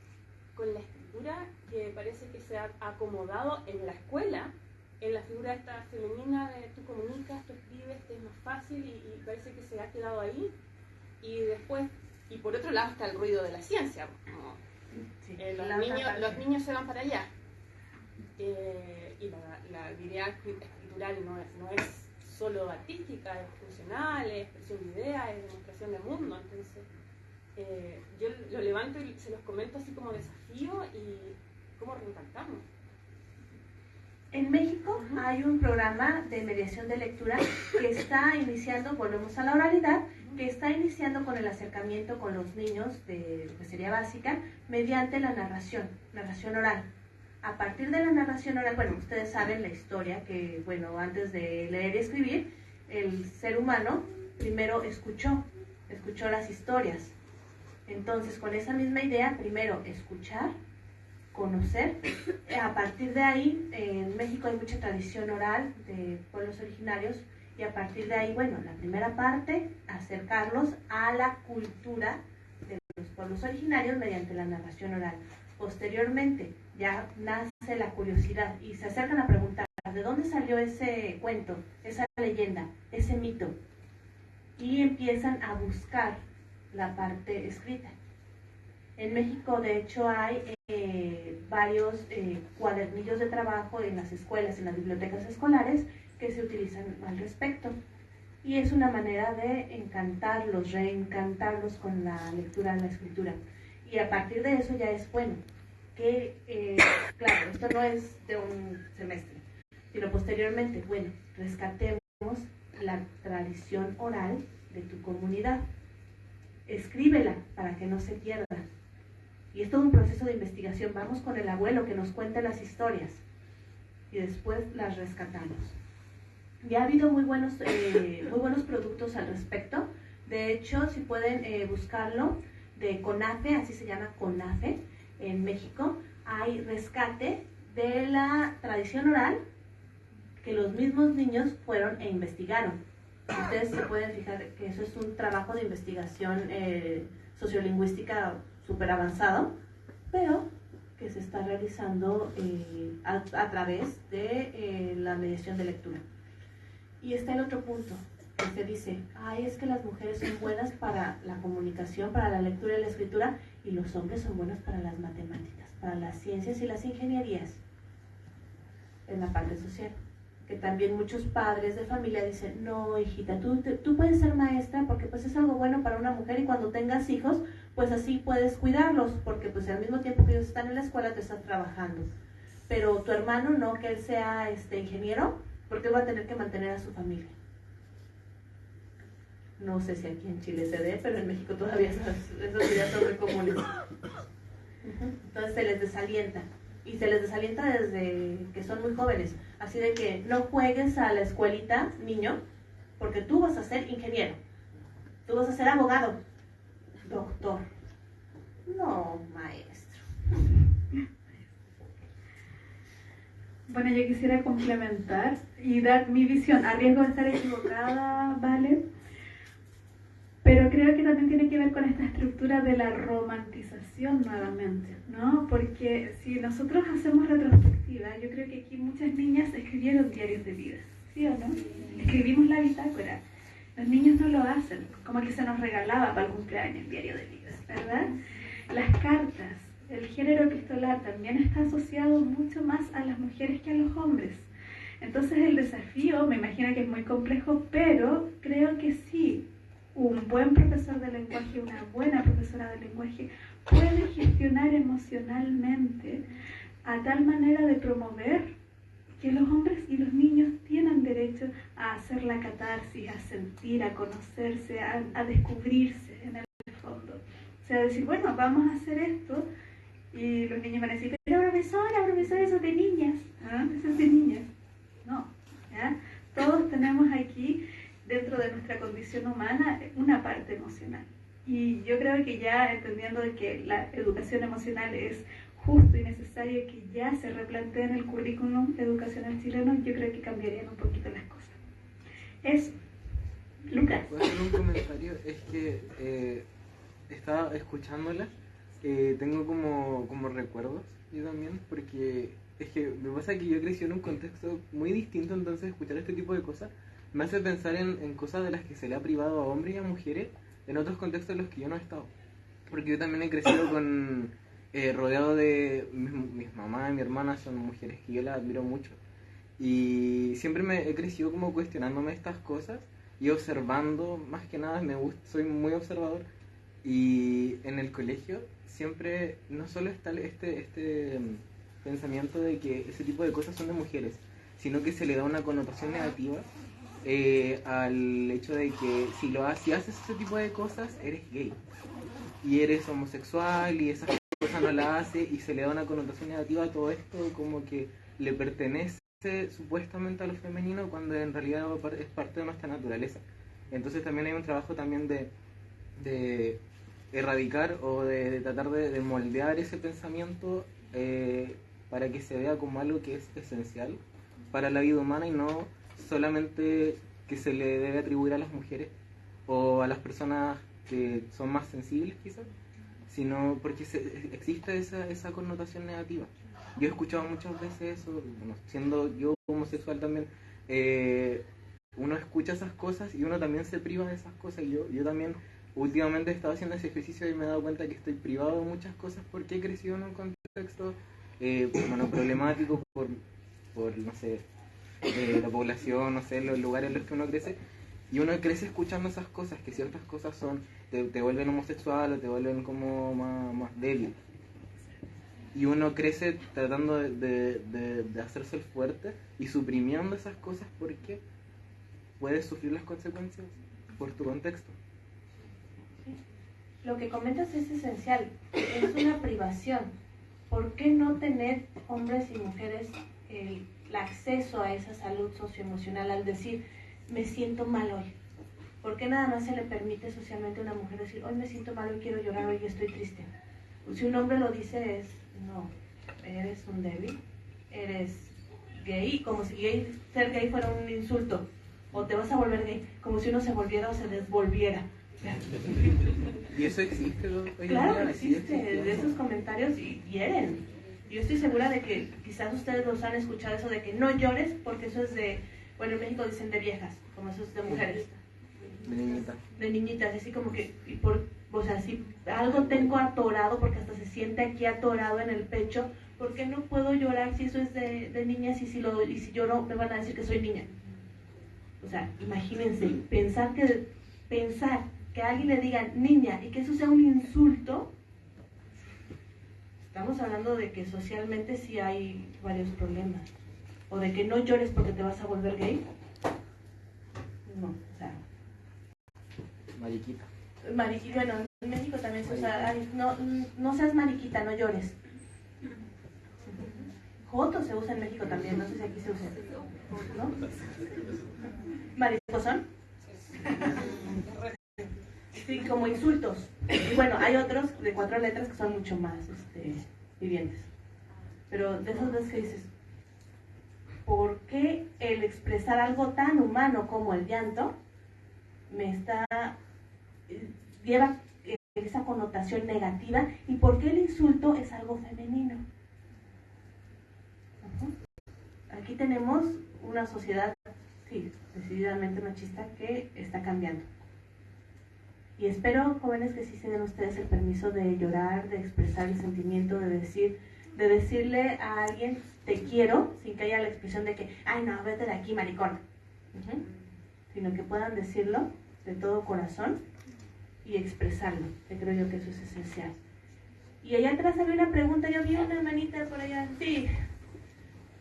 con la escritura que parece que se ha acomodado en la escuela, en la figura esta femenina de tú comunicas, tú escribes, te es más fácil y parece que se ha quedado ahí? Y después, y por otro lado está el ruido de la ciencia, como, los niños se van para allá. Y la habilidad escritural no es solo artística, es funcional, es expresión de ideas, es demostración de mundo. Entonces, yo lo levanto y se los comento así como desafío y cómo reencantamos. En México hay un programa de mediación de lectura que está iniciando, volvemos a la oralidad, que está iniciando con el acercamiento con los niños de lo que sería básica, mediante la narración oral. A partir de la narración oral, bueno, ustedes saben la historia que, bueno, antes de leer y escribir, el ser humano primero escuchó las historias. Entonces, con esa misma idea, primero escuchar, conocer. A partir de ahí, en México hay mucha tradición oral de pueblos originarios y a partir de ahí, bueno, la primera parte, acercarlos a la cultura de los pueblos originarios mediante la narración oral. Posteriormente, ya nace la curiosidad y se acercan a preguntar ¿de dónde salió ese cuento, esa leyenda, ese mito? Y empiezan a buscar la parte escrita. En México, de hecho, hay varios cuadernillos de trabajo en las escuelas, en las bibliotecas escolares, que se utilizan al respecto. Y es una manera de encantarlos, reencantarlos con la lectura, la escritura. Y a partir de eso ya es bueno, que, claro, esto no es de un semestre, sino posteriormente, bueno, rescatemos la tradición oral de tu comunidad. Escríbela para que no se pierda. Y es todo un proceso de investigación. Vamos con el abuelo que nos cuenta las historias y después las rescatamos. Ya ha habido muy buenos productos al respecto. De hecho, si pueden buscarlo, de CONAFE, así se llama CONAFE, en México, hay rescate de la tradición oral que los mismos niños fueron e investigaron. Ustedes se pueden fijar que eso es un trabajo de investigación sociolingüística súper avanzado, pero que se está realizando a través de la mediación de lectura. Y está el otro punto, que se dice, es que las mujeres son buenas para la comunicación, para la lectura y la escritura, y los hombres son buenos para las matemáticas, para las ciencias y las ingenierías, en la parte social. Que también muchos padres de familia dicen, no, hijita, tú puedes ser maestra porque pues es algo bueno para una mujer y cuando tengas hijos, pues así puedes cuidarlos, porque pues al mismo tiempo que ellos están en la escuela, te están trabajando. Pero tu hermano no, que él sea ingeniero, porque él va a tener que mantener a su familia. No sé si aquí en Chile se dé, pero en México todavía esas ideas son muy comunes. Entonces se les desalienta. Y se les desalienta desde que son muy jóvenes. Así de que no juegues a la escuelita, niño, porque tú vas a ser ingeniero. Tú vas a ser abogado. Doctor. No, maestro. Bueno, yo quisiera complementar y dar mi visión, a riesgo de estar equivocada, ¿vale? Pero creo que también tiene que ver con esta estructura de la romantización nuevamente, ¿no? Porque si nosotros hacemos retrospectiva, yo creo que aquí muchas niñas escribieron diarios de vida, ¿sí o no? Escribimos la bitácora. Los niños no lo hacen, como que se nos regalaba para el cumpleaños el diario de libros, ¿verdad? Las cartas, el género epistolar también está asociado mucho más a las mujeres que a los hombres. Entonces el desafío, me imagino que es muy complejo, pero creo que sí, un buen profesor de lenguaje, una buena profesora de lenguaje puede gestionar emocionalmente a tal manera de promover que los hombres y los niños tienen derecho a hacer la catarsis, a sentir, a conocerse, a descubrirse en el fondo. O sea, decir, bueno, vamos a hacer esto, y los niños van a decir, pero profesora, eso es de niñas, ¿ah? Eso es de niñas. No, ¿ya? Todos tenemos aquí, dentro de nuestra condición humana, una parte emocional. Y yo creo que ya entendiendo de que la educación emocional es justo y necesario que ya se replantee en el currículum educacional chileno, yo creo que cambiarían un poquito las cosas. Eso. Lucas. ¿Puedo hacer un comentario? Es que estaba escuchándola, tengo como recuerdos yo también, porque es que me pasa que yo crecí en un contexto muy distinto, entonces escuchar este tipo de cosas me hace pensar en cosas de las que se le ha privado a hombres y a mujeres en otros contextos en los que yo no he estado. Porque yo también he crecido rodeado de mis mamás y mi hermana, son mujeres que yo las admiro mucho. Y siempre me he crecido como cuestionándome estas cosas y observando, más que nada, soy muy observador. Y en el colegio siempre no solo está este pensamiento de que ese tipo de cosas son de mujeres, sino que se le da una connotación negativa al hecho de que si haces ese tipo de cosas, eres gay y eres homosexual y esas cosas no la hace, y se le da una connotación negativa a todo esto, como que le pertenece supuestamente a lo femenino cuando en realidad es parte de nuestra naturaleza. Entonces también hay un trabajo también de erradicar o de tratar de moldear ese pensamiento para que se vea como algo que es esencial para la vida humana y no solamente que se le debe atribuir a las mujeres o a las personas que son más sensibles quizás, sino porque existe esa connotación negativa. Yo he escuchado muchas veces eso, bueno, siendo yo homosexual también, uno escucha esas cosas y uno también se priva de esas cosas. Yo también últimamente he estado haciendo ese ejercicio y me he dado cuenta que estoy privado de muchas cosas porque he crecido en un contexto problemático por no sé, la población, no sé, los lugares en los que uno crece, y uno crece escuchando esas cosas, que ciertas cosas te vuelven homosexual o te vuelven como más débil, y uno crece tratando de hacerse el fuerte y suprimiendo esas cosas porque puedes sufrir las consecuencias por tu contexto. Lo que comentas es esencial, es una privación. ¿Por qué no tener hombres y mujeres el acceso a esa salud socioemocional al decir, me siento mal hoy? ¿Por qué nada más se le permite socialmente a una mujer decir, hoy me siento mal, hoy quiero llorar, hoy estoy triste? Pues si un hombre lo dice es, no, eres un débil, eres gay, como si ser gay fuera un insulto, o te vas a volver gay, como si uno se volviera o se desvolviera. ¿Y eso existe? Claro que existe, de esos comentarios hieren. Yo estoy segura de que quizás ustedes los han escuchado, eso de que no llores, porque eso es de, bueno, en México dicen de viejas, como eso es de mujeres. De niñitas. De niñitas, así como que, o sea, si algo tengo atorado, porque hasta se siente aquí atorado en el pecho, ¿por qué no puedo llorar si eso es de niñas y si lloro me van a decir que soy niña? O sea, imagínense, pensar que a alguien le digan niña y que eso sea un insulto. Estamos hablando de que socialmente sí hay varios problemas. O de que no llores porque te vas a volver gay. No, o sea. Mariquita. Bueno, en México también se usa, ay, no seas mariquita, no llores. Joto se usa en México también, no sé si aquí se usa. ¿No? ¿Mariposón? Sí, como insultos. Y bueno, hay otros de 4 letras que son mucho más vivientes. Pero de esas veces que dices, ¿por qué el expresar algo tan humano como el llanto lleva esa connotación negativa? ¿Y por qué el insulto es algo femenino? Aquí tenemos una sociedad sí, decididamente machista que está cambiando. Y espero, jóvenes, que sí se den ustedes el permiso de llorar, de expresar el sentimiento, de decirle a alguien te quiero, sin que haya la expresión de que, ay no, vete de aquí, maricón. Sino que puedan decirlo de todo corazón y expresarlo, que creo yo que eso es esencial. Y allá atrás había una pregunta, yo vi una hermanita por allá. Sí.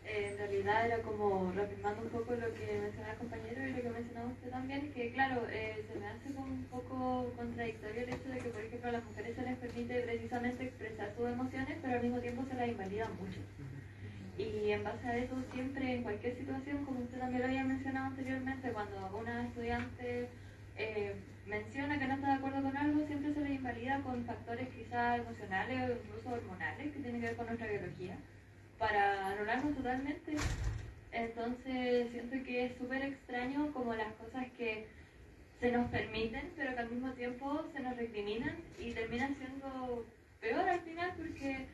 En realidad era como reafirmando un poco lo que mencionaba el compañero y lo que mencionaba usted también, que claro, se me hace como un poco contradictorio el hecho de que, por ejemplo, a las mujeres se les permite precisamente expresar sus emociones, pero al mismo tiempo se las invalida mucho. Y en base a eso, siempre, en cualquier situación, como usted también lo había mencionado anteriormente, cuando una estudiante menciona que no está de acuerdo con algo, siempre se le invalida con factores quizás emocionales o incluso hormonales que tienen que ver con nuestra biología, para anularnos totalmente. Entonces siento que es súper extraño como las cosas que se nos permiten, pero que al mismo tiempo se nos recriminan y terminan siendo peor al final, porque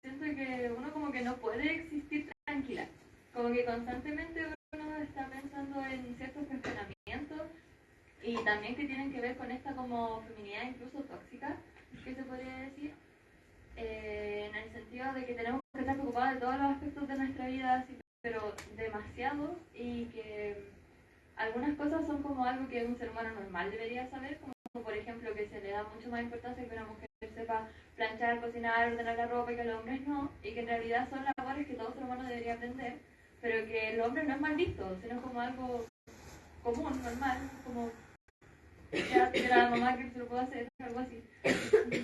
siento que uno como que no puede existir tranquila, como que constantemente uno está pensando en ciertos cuestionamientos y también que tienen que ver con esta como feminidad incluso tóxica, que se podría decir, en el sentido de que tenemos que estar preocupados de todos los aspectos de nuestra vida, pero demasiado, y que algunas cosas son como algo que un ser humano normal debería saber, como por ejemplo que se le da mucho más importancia que una mujer sepa planchar, cocinar, ordenar la ropa y que los hombres no, y que en realidad son labores que todo ser humano debería aprender, pero que el hombre no es mal visto, sino como algo común, normal, como ya de la mamá que se lo puede hacer, algo así.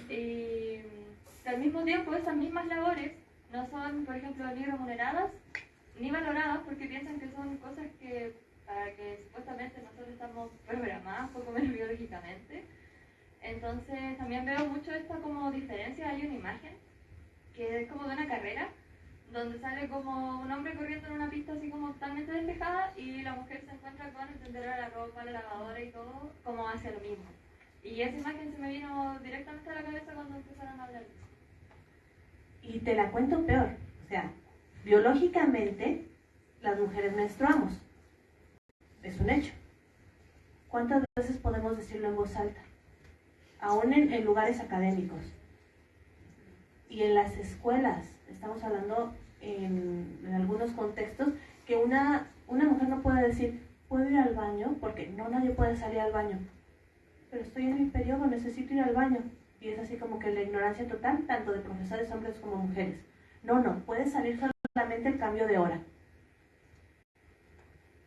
Y que al mismo tiempo esas mismas labores no son, por ejemplo, ni remuneradas ni valoradas porque piensan que son cosas que para que supuestamente nosotros estamos programadas poco menos biológicamente. Entonces también veo mucho esta como diferencia. Hay una imagen que es como de una carrera donde sale como un hombre corriendo en una pista así como totalmente despejada y la mujer se encuentra con el tendedero de la ropa, la lavadora y todo como hacia lo mismo. Y esa imagen se me vino directamente a la cabeza cuando empezaron a hablar de eso. Y te la cuento peor, o sea, biológicamente las mujeres menstruamos, es un hecho. ¿Cuántas veces podemos decirlo en voz alta? Aún en lugares académicos y en las escuelas, estamos hablando en algunos contextos que una mujer no puede decir, ¿puedo ir al baño? Porque no, nadie puede salir al baño. Pero estoy en mi periodo, necesito ir al baño. Y es así como que la ignorancia total, tanto de profesores hombres como mujeres. No, puede salir solamente el cambio de hora.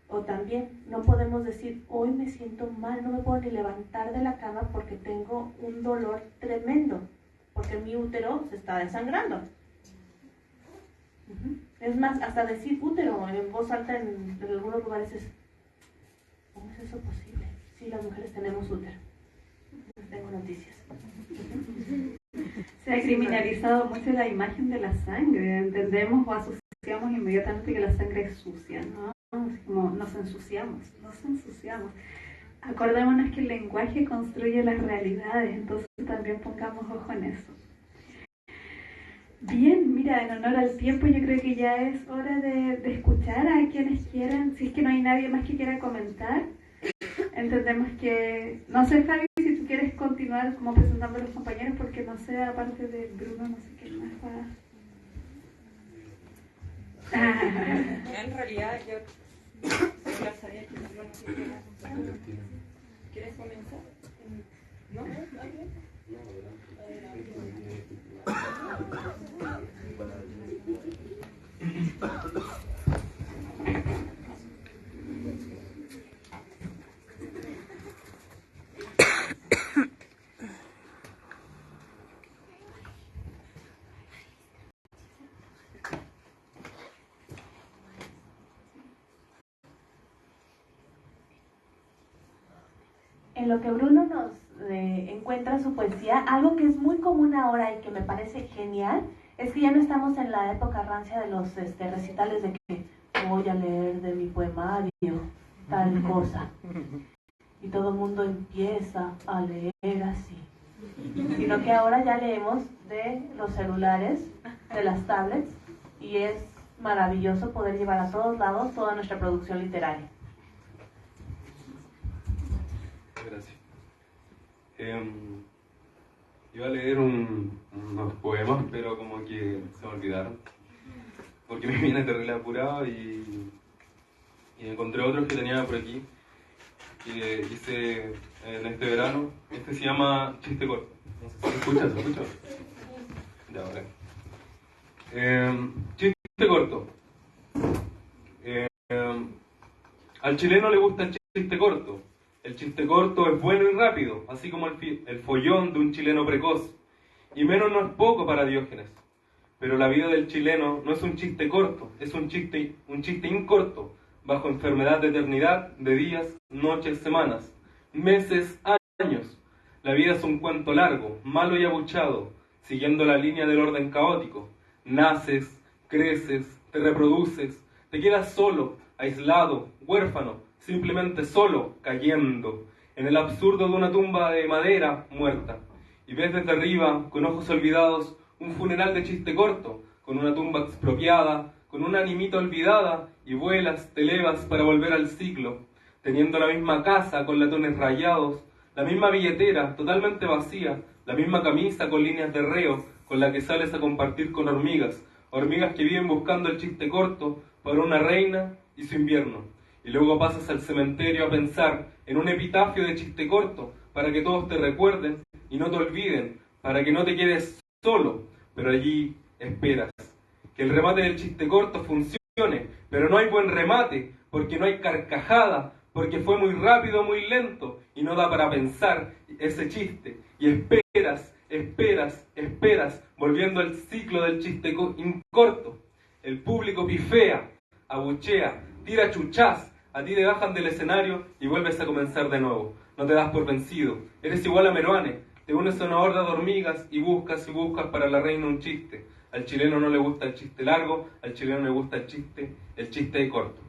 O también no podemos decir, hoy me siento mal, no me puedo ni levantar de la cama porque tengo un dolor tremendo, porque mi útero se está desangrando. Es más, hasta decir útero en voz alta en algunos lugares es, ¿cómo es eso posible? Sí, las mujeres tenemos útero. Tengo noticias. Se ha criminalizado mucho la imagen de la sangre. Entendemos o asociamos inmediatamente que la sangre es sucia, ¿no? Así como nos ensuciamos. Acordémonos que el lenguaje construye las realidades, entonces también pongamos ojo en eso. Bien, mira, en honor al tiempo yo creo que ya es hora de escuchar a quienes quieran, si es que no hay nadie más que quiera comentar. Entendemos que, no sé Javi, si tú quieres continuar como presentando a los compañeros, porque no sé, aparte de Bruno, no sé qué más va. En realidad yo ya sabía que no quería acompañar. ¿Quieres comenzar? ¿No? En lo que Bruno nos encuentra en su poesía, algo que es muy común ahora y que me parece genial, es que ya no estamos en la época rancia de los recitales de que voy a leer de mi poemario tal cosa. Y todo el mundo empieza a leer así. Sino que ahora ya leemos de los celulares, de las tablets, y es maravilloso poder llevar a todos lados toda nuestra producción literaria. Gracias. Iba a leer unos poemas, pero como que se me olvidaron, porque me vine terrible apurado y encontré otros que tenía por aquí, que hice en este verano. Este se llama Chiste Corto. No sé si se escucha, ¿se escucha? Ya, ahora. Chiste corto. Al chileno le gusta el chiste corto. El chiste corto es bueno y rápido, así como el follón de un chileno precoz. Y menos no es poco para Diógenes. Pero la vida del chileno no es un chiste corto, es un chiste incorto, bajo enfermedad de eternidad, de días, noches, semanas, meses, años. La vida es un cuento largo, malo y abuchado, siguiendo la línea del orden caótico. Naces, creces, te reproduces, te quedas solo, aislado, huérfano, simplemente solo, cayendo, en el absurdo de una tumba de madera muerta. Y ves desde arriba, con ojos olvidados, un funeral de chiste corto, con una tumba expropiada, con una animita olvidada, y vuelas, te elevas para volver al ciclo, teniendo la misma casa con latones rayados, la misma billetera totalmente vacía, la misma camisa con líneas de reo, con la que sales a compartir con hormigas, hormigas que viven buscando el chiste corto para una reina y su invierno. Y luego pasas al cementerio a pensar en un epitafio de chiste corto, para que todos te recuerden y no te olviden, para que no te quedes solo, pero allí esperas que el remate del chiste corto funcione, pero no hay buen remate, porque no hay carcajada, porque fue muy rápido, muy lento, y no da para pensar ese chiste, y esperas, volviendo al ciclo del chiste corto. El público pifea, abuchea, tira chuchás, a ti te bajan del escenario y vuelves a comenzar de nuevo. No te das por vencido, eres igual a Meruane, te unes a una horda de hormigas y buscas para la reina un chiste. Al chileno no le gusta el chiste largo, al chileno le gusta el chiste corto.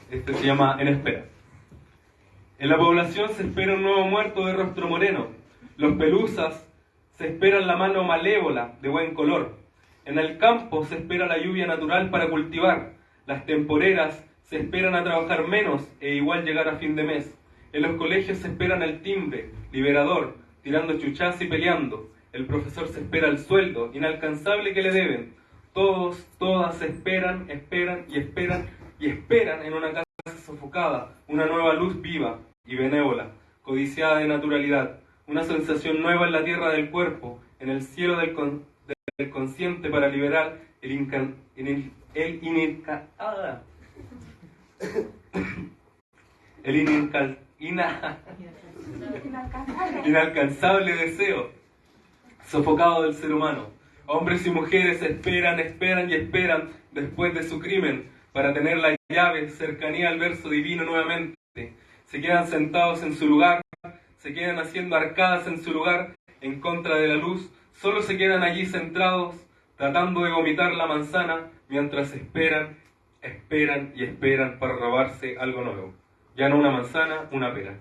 Este se llama En espera. En la población se espera un nuevo muerto de rostro moreno. Los pelusas se esperan la mano malévola de buen color. En el campo se espera la lluvia natural para cultivar. Las temporeras se esperan a trabajar menos e igual llegar a fin de mes. En los colegios se esperan el timbre, liberador, tirando chuchás y peleando. El profesor se espera el sueldo inalcanzable que le deben. Todos, todas esperan en una casa sofocada, una nueva luz viva y benévola, codiciada de naturalidad, una sensación nueva en la tierra del cuerpo, en el cielo del consciente para liberar inalcanzable deseo sofocado del ser humano. Hombres y mujeres esperan después de su crimen para tener la llave, cercanía al verso divino nuevamente. Se quedan sentados en su lugar, se quedan haciendo arcadas en su lugar, en contra de la luz, solo se quedan allí centrados, tratando de vomitar la manzana, mientras esperan para robarse algo nuevo. Ya no una manzana, una pera.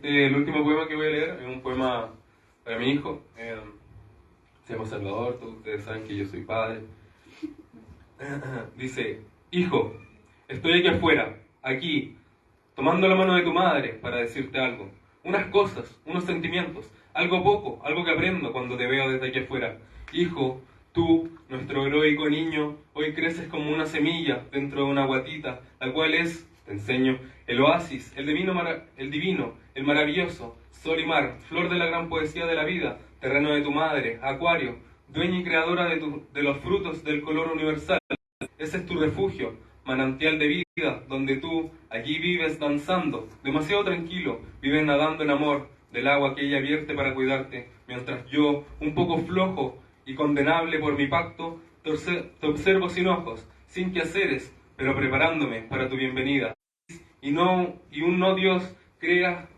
Y el último poema que voy a leer es un poema para mi hijo. Se llama Salvador, todos ustedes saben que yo soy padre. Dice: hijo, estoy aquí afuera, aquí, tomando la mano de tu madre para decirte algo. Unas cosas, unos sentimientos, algo poco, algo que aprendo cuando te veo desde aquí afuera. Hijo, tú, nuestro heroico niño, hoy creces como una semilla dentro de una guatita, la cual es, te enseño, el oasis, el divino, el maravilloso, sol y mar, flor de la gran poesía de la vida, terreno de tu madre, acuario, dueña y creadora de los frutos del color universal. Ese es tu refugio, manantial de vida, donde tú, allí vives danzando, demasiado tranquilo, vives nadando en amor, del agua que ella vierte para cuidarte, mientras yo, un poco flojo y condenable por mi pacto, Te observo sin ojos, sin quehaceres, pero preparándome para tu bienvenida. Y un no Dios crea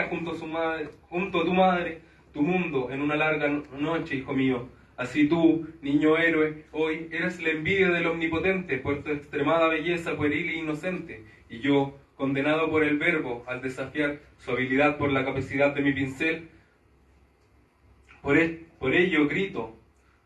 junto a tu madre, tu mundo en una larga noche, hijo mío. Así tú, niño héroe, hoy eres la envidia del omnipotente por tu extremada belleza pueril e inocente. Y yo, condenado por el verbo, al desafiar su habilidad por la capacidad de mi pincel, por ello grito,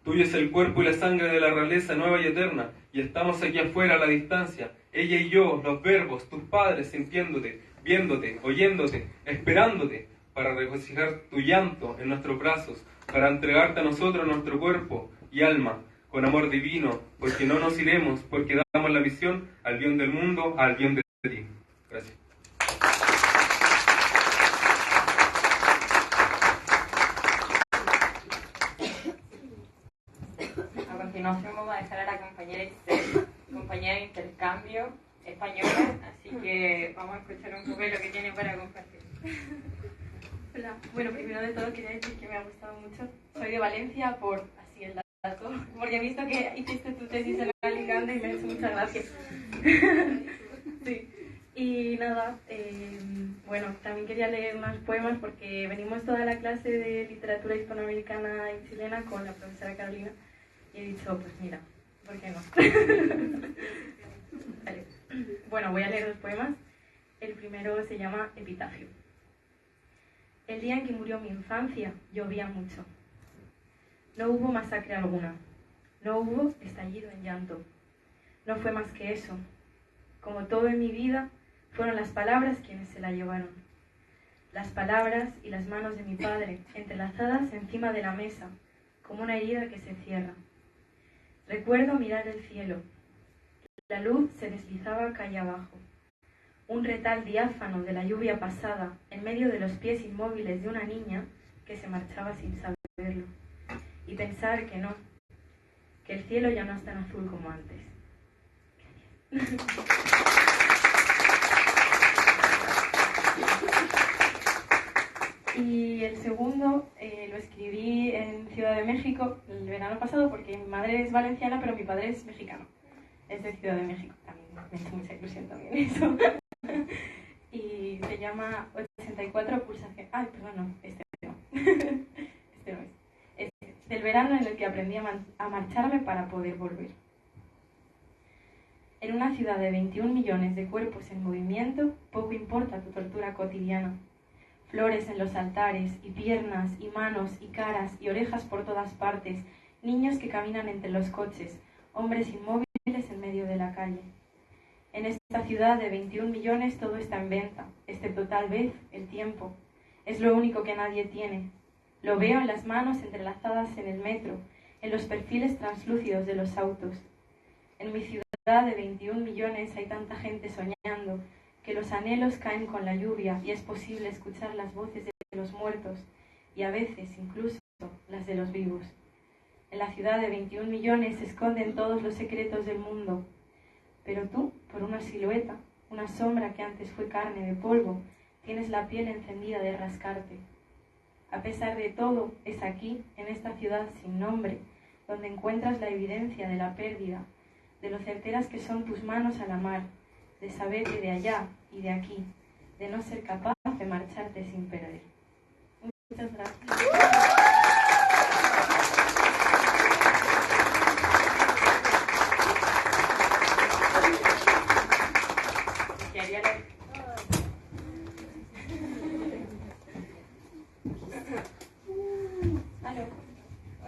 tuyo es el cuerpo y la sangre de la realeza nueva y eterna, y estamos aquí afuera a la distancia, ella y yo, los verbos, tus padres, sintiéndote, viéndote, oyéndote, esperándote, para regocijar tu llanto en nuestros brazos, para entregarte a nosotros nuestro cuerpo y alma, con amor divino, porque no nos iremos, porque damos la visión al bien del mundo, al bien de ti. Gracias. A continuación vamos a dejar a la compañera de intercambio española, así que vamos a escuchar un poco de lo que tiene para compartir. Hola, bueno, primero de todo quería decir que me ha gustado mucho. Soy de Valencia por así el dato, porque he visto que hiciste tu tesis en Alicante y me ha hecho mucha gracia. Sí. Y nada, bueno, también quería leer unos poemas porque venimos toda la clase de literatura hispanoamericana y chilena con la profesora Carolina y he dicho, pues mira, ¿por qué no? Vale. Bueno, voy a leer los poemas. El primero se llama Epitafio. El día en que murió mi infancia llovía mucho. No hubo masacre alguna. No hubo estallido en llanto. No fue más que eso. Como todo en mi vida, fueron las palabras quienes se la llevaron. Las palabras y las manos de mi padre, entrelazadas encima de la mesa, como una herida que se cierra. Recuerdo mirar el cielo. La luz se deslizaba calle abajo. Un retal diáfano de la lluvia pasada en medio de los pies inmóviles de una niña que se marchaba sin saberlo. Y pensar que no, que el cielo ya no es tan azul como antes. Y el segundo lo escribí en Ciudad de México el verano pasado porque mi madre es valenciana pero mi padre es mexicano. Es de Ciudad de México también, me hace mucha ilusión también eso. Y se llama 84 pulsaciones. Ay, perdón, no, este no. Este no es. Es del verano en el que aprendí a marcharme para poder volver. En una ciudad de 21 millones de cuerpos en movimiento, poco importa tu tortura cotidiana. Flores en los altares, y piernas, y manos, y caras, y orejas por todas partes, niños que caminan entre los coches, hombres inmóviles en medio de la calle. En esta ciudad de 21 millones todo está en venta, excepto tal vez el tiempo. Es lo único que nadie tiene. Lo veo en las manos entrelazadas en el metro, en los perfiles translúcidos de los autos. En mi ciudad de 21 millones hay tanta gente soñando que los anhelos caen con la lluvia y es posible escuchar las voces de los muertos y a veces incluso las de los vivos. En la ciudad de 21 millones se esconden todos los secretos del mundo. Pero tú, por una silueta, una sombra que antes fue carne de polvo, tienes la piel encendida de rascarte. A pesar de todo, es aquí, en esta ciudad sin nombre, donde encuentras la evidencia de la pérdida, de lo certeras que son tus manos al amar, de saber que de allá y de aquí, de no ser capaz de marcharte sin perder. Muchas gracias.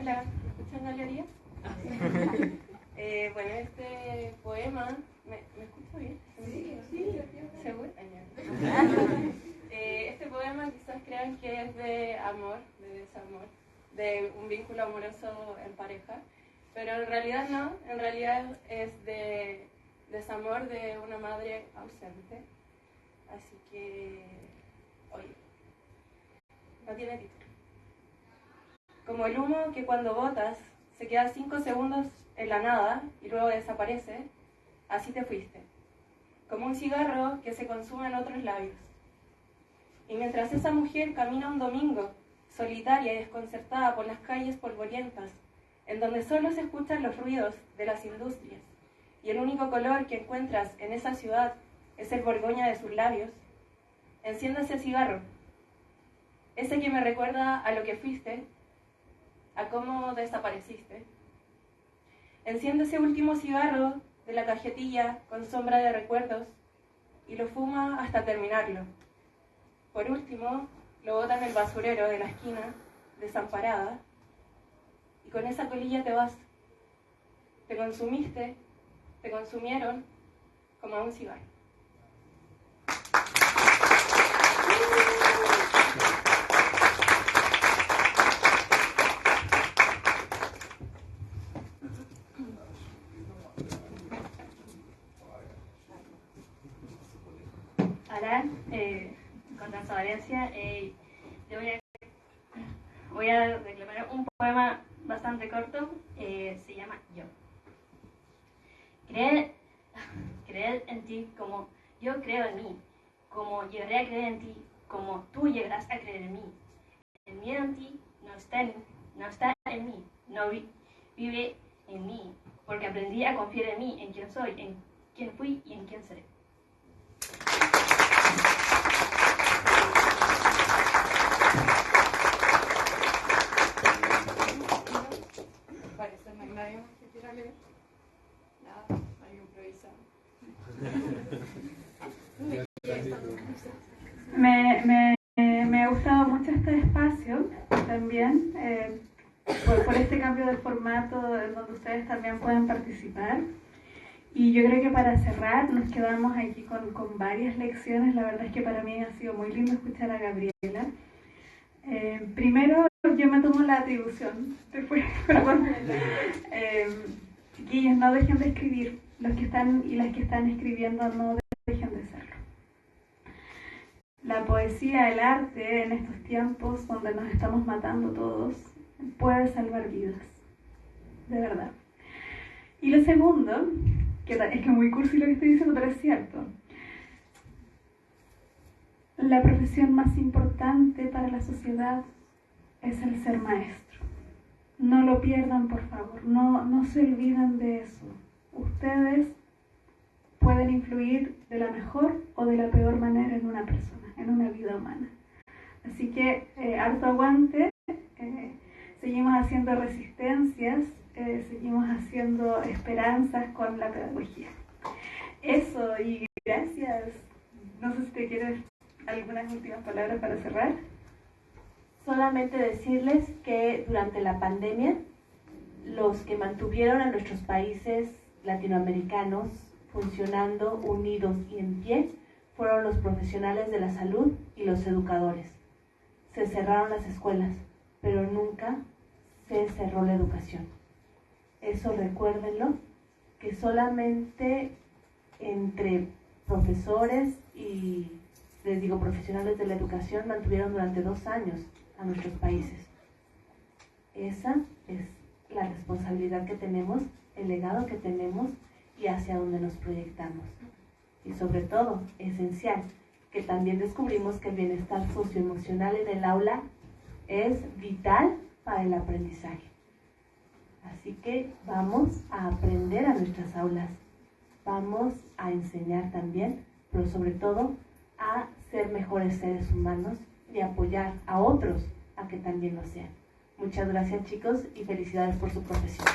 Hola, ¿escuchan la galería? Bueno, este poema, ¿me escucho bien? Sí. ¿Seguro? Este poema quizás crean que es de amor, de desamor, de un vínculo amoroso en pareja, pero en realidad no, en realidad es de desamor de una madre ausente. Así que, oye, no tiene título. Como el humo que cuando botas se queda 5 segundos en la nada y luego desaparece, así te fuiste. Como un cigarro que se consume en otros labios. Y mientras esa mujer camina un domingo, solitaria y desconcertada por las calles polvorientas, en donde solo se escuchan los ruidos de las industrias y el único color que encuentras en esa ciudad es el borgoña de sus labios, enciende ese cigarro, ese que me recuerda a lo que fuiste, a cómo desapareciste. Enciende ese último cigarro de la cajetilla con sombra de recuerdos y lo fuma hasta terminarlo. Por último, lo bota en el basurero de la esquina, desamparada, y con esa colilla te vas. Te consumiste, te consumieron como a un cigarro. Hola, con transparencia, yo voy a declamar un poema bastante corto, se llama Yo. Creer en ti como yo creo en mí, como llegaré a creer en ti, como tú llegarás a creer en mí. El miedo en ti no está en mí, no vive en mí, porque aprendí a confiar en mí, en quién soy, en quién fui y en quién seré. Parece no hay nadie más que quiera leer. Nada, hay improvisado. Me ha gustado mucho este espacio también, por este cambio de formato en donde ustedes también pueden participar. Y yo creo que para cerrar nos quedamos aquí con varias lecciones. La verdad es que para mí ha sido muy lindo escuchar a Gabriela. Primero, yo me tomo la atribución, perdón. Chiquillos, no dejen de escribir. Los que están y las que están escribiendo, no dejen de serlo. La poesía, el arte, en estos tiempos donde nos estamos matando todos, puede salvar vidas. De verdad. Y lo segundo, que es que es muy cursi lo que estoy diciendo, pero es cierto. La profesión más importante para la sociedad es el ser maestro. No lo pierdan, por favor. No se olviden de eso. Ustedes pueden influir de la mejor o de la peor manera en una persona, en una vida humana. Así que harto aguante. Seguimos haciendo resistencias. Seguimos haciendo esperanzas con la pedagogía. Eso, y gracias. No sé si te quieres algunas últimas palabras para cerrar. Solamente decirles que durante la pandemia, los que mantuvieron a nuestros países latinoamericanos funcionando, unidos y en pie, fueron los profesionales de la salud y los educadores. Se cerraron las escuelas, pero nunca se cerró la educación. Eso recuérdenlo, que solamente entre profesores y, les digo, profesionales de la educación mantuvieron durante 2 años a nuestros países. Esa es la responsabilidad que tenemos, el legado que tenemos y hacia dónde nos proyectamos. Y sobre todo, esencial, que también descubrimos que el bienestar socioemocional en el aula es vital para el aprendizaje. Así que vamos a aprender a nuestras aulas, vamos a enseñar también, pero sobre todo a ser mejores seres humanos y apoyar a otros a que también lo sean. Muchas gracias, chicos, y felicidades por su profesión.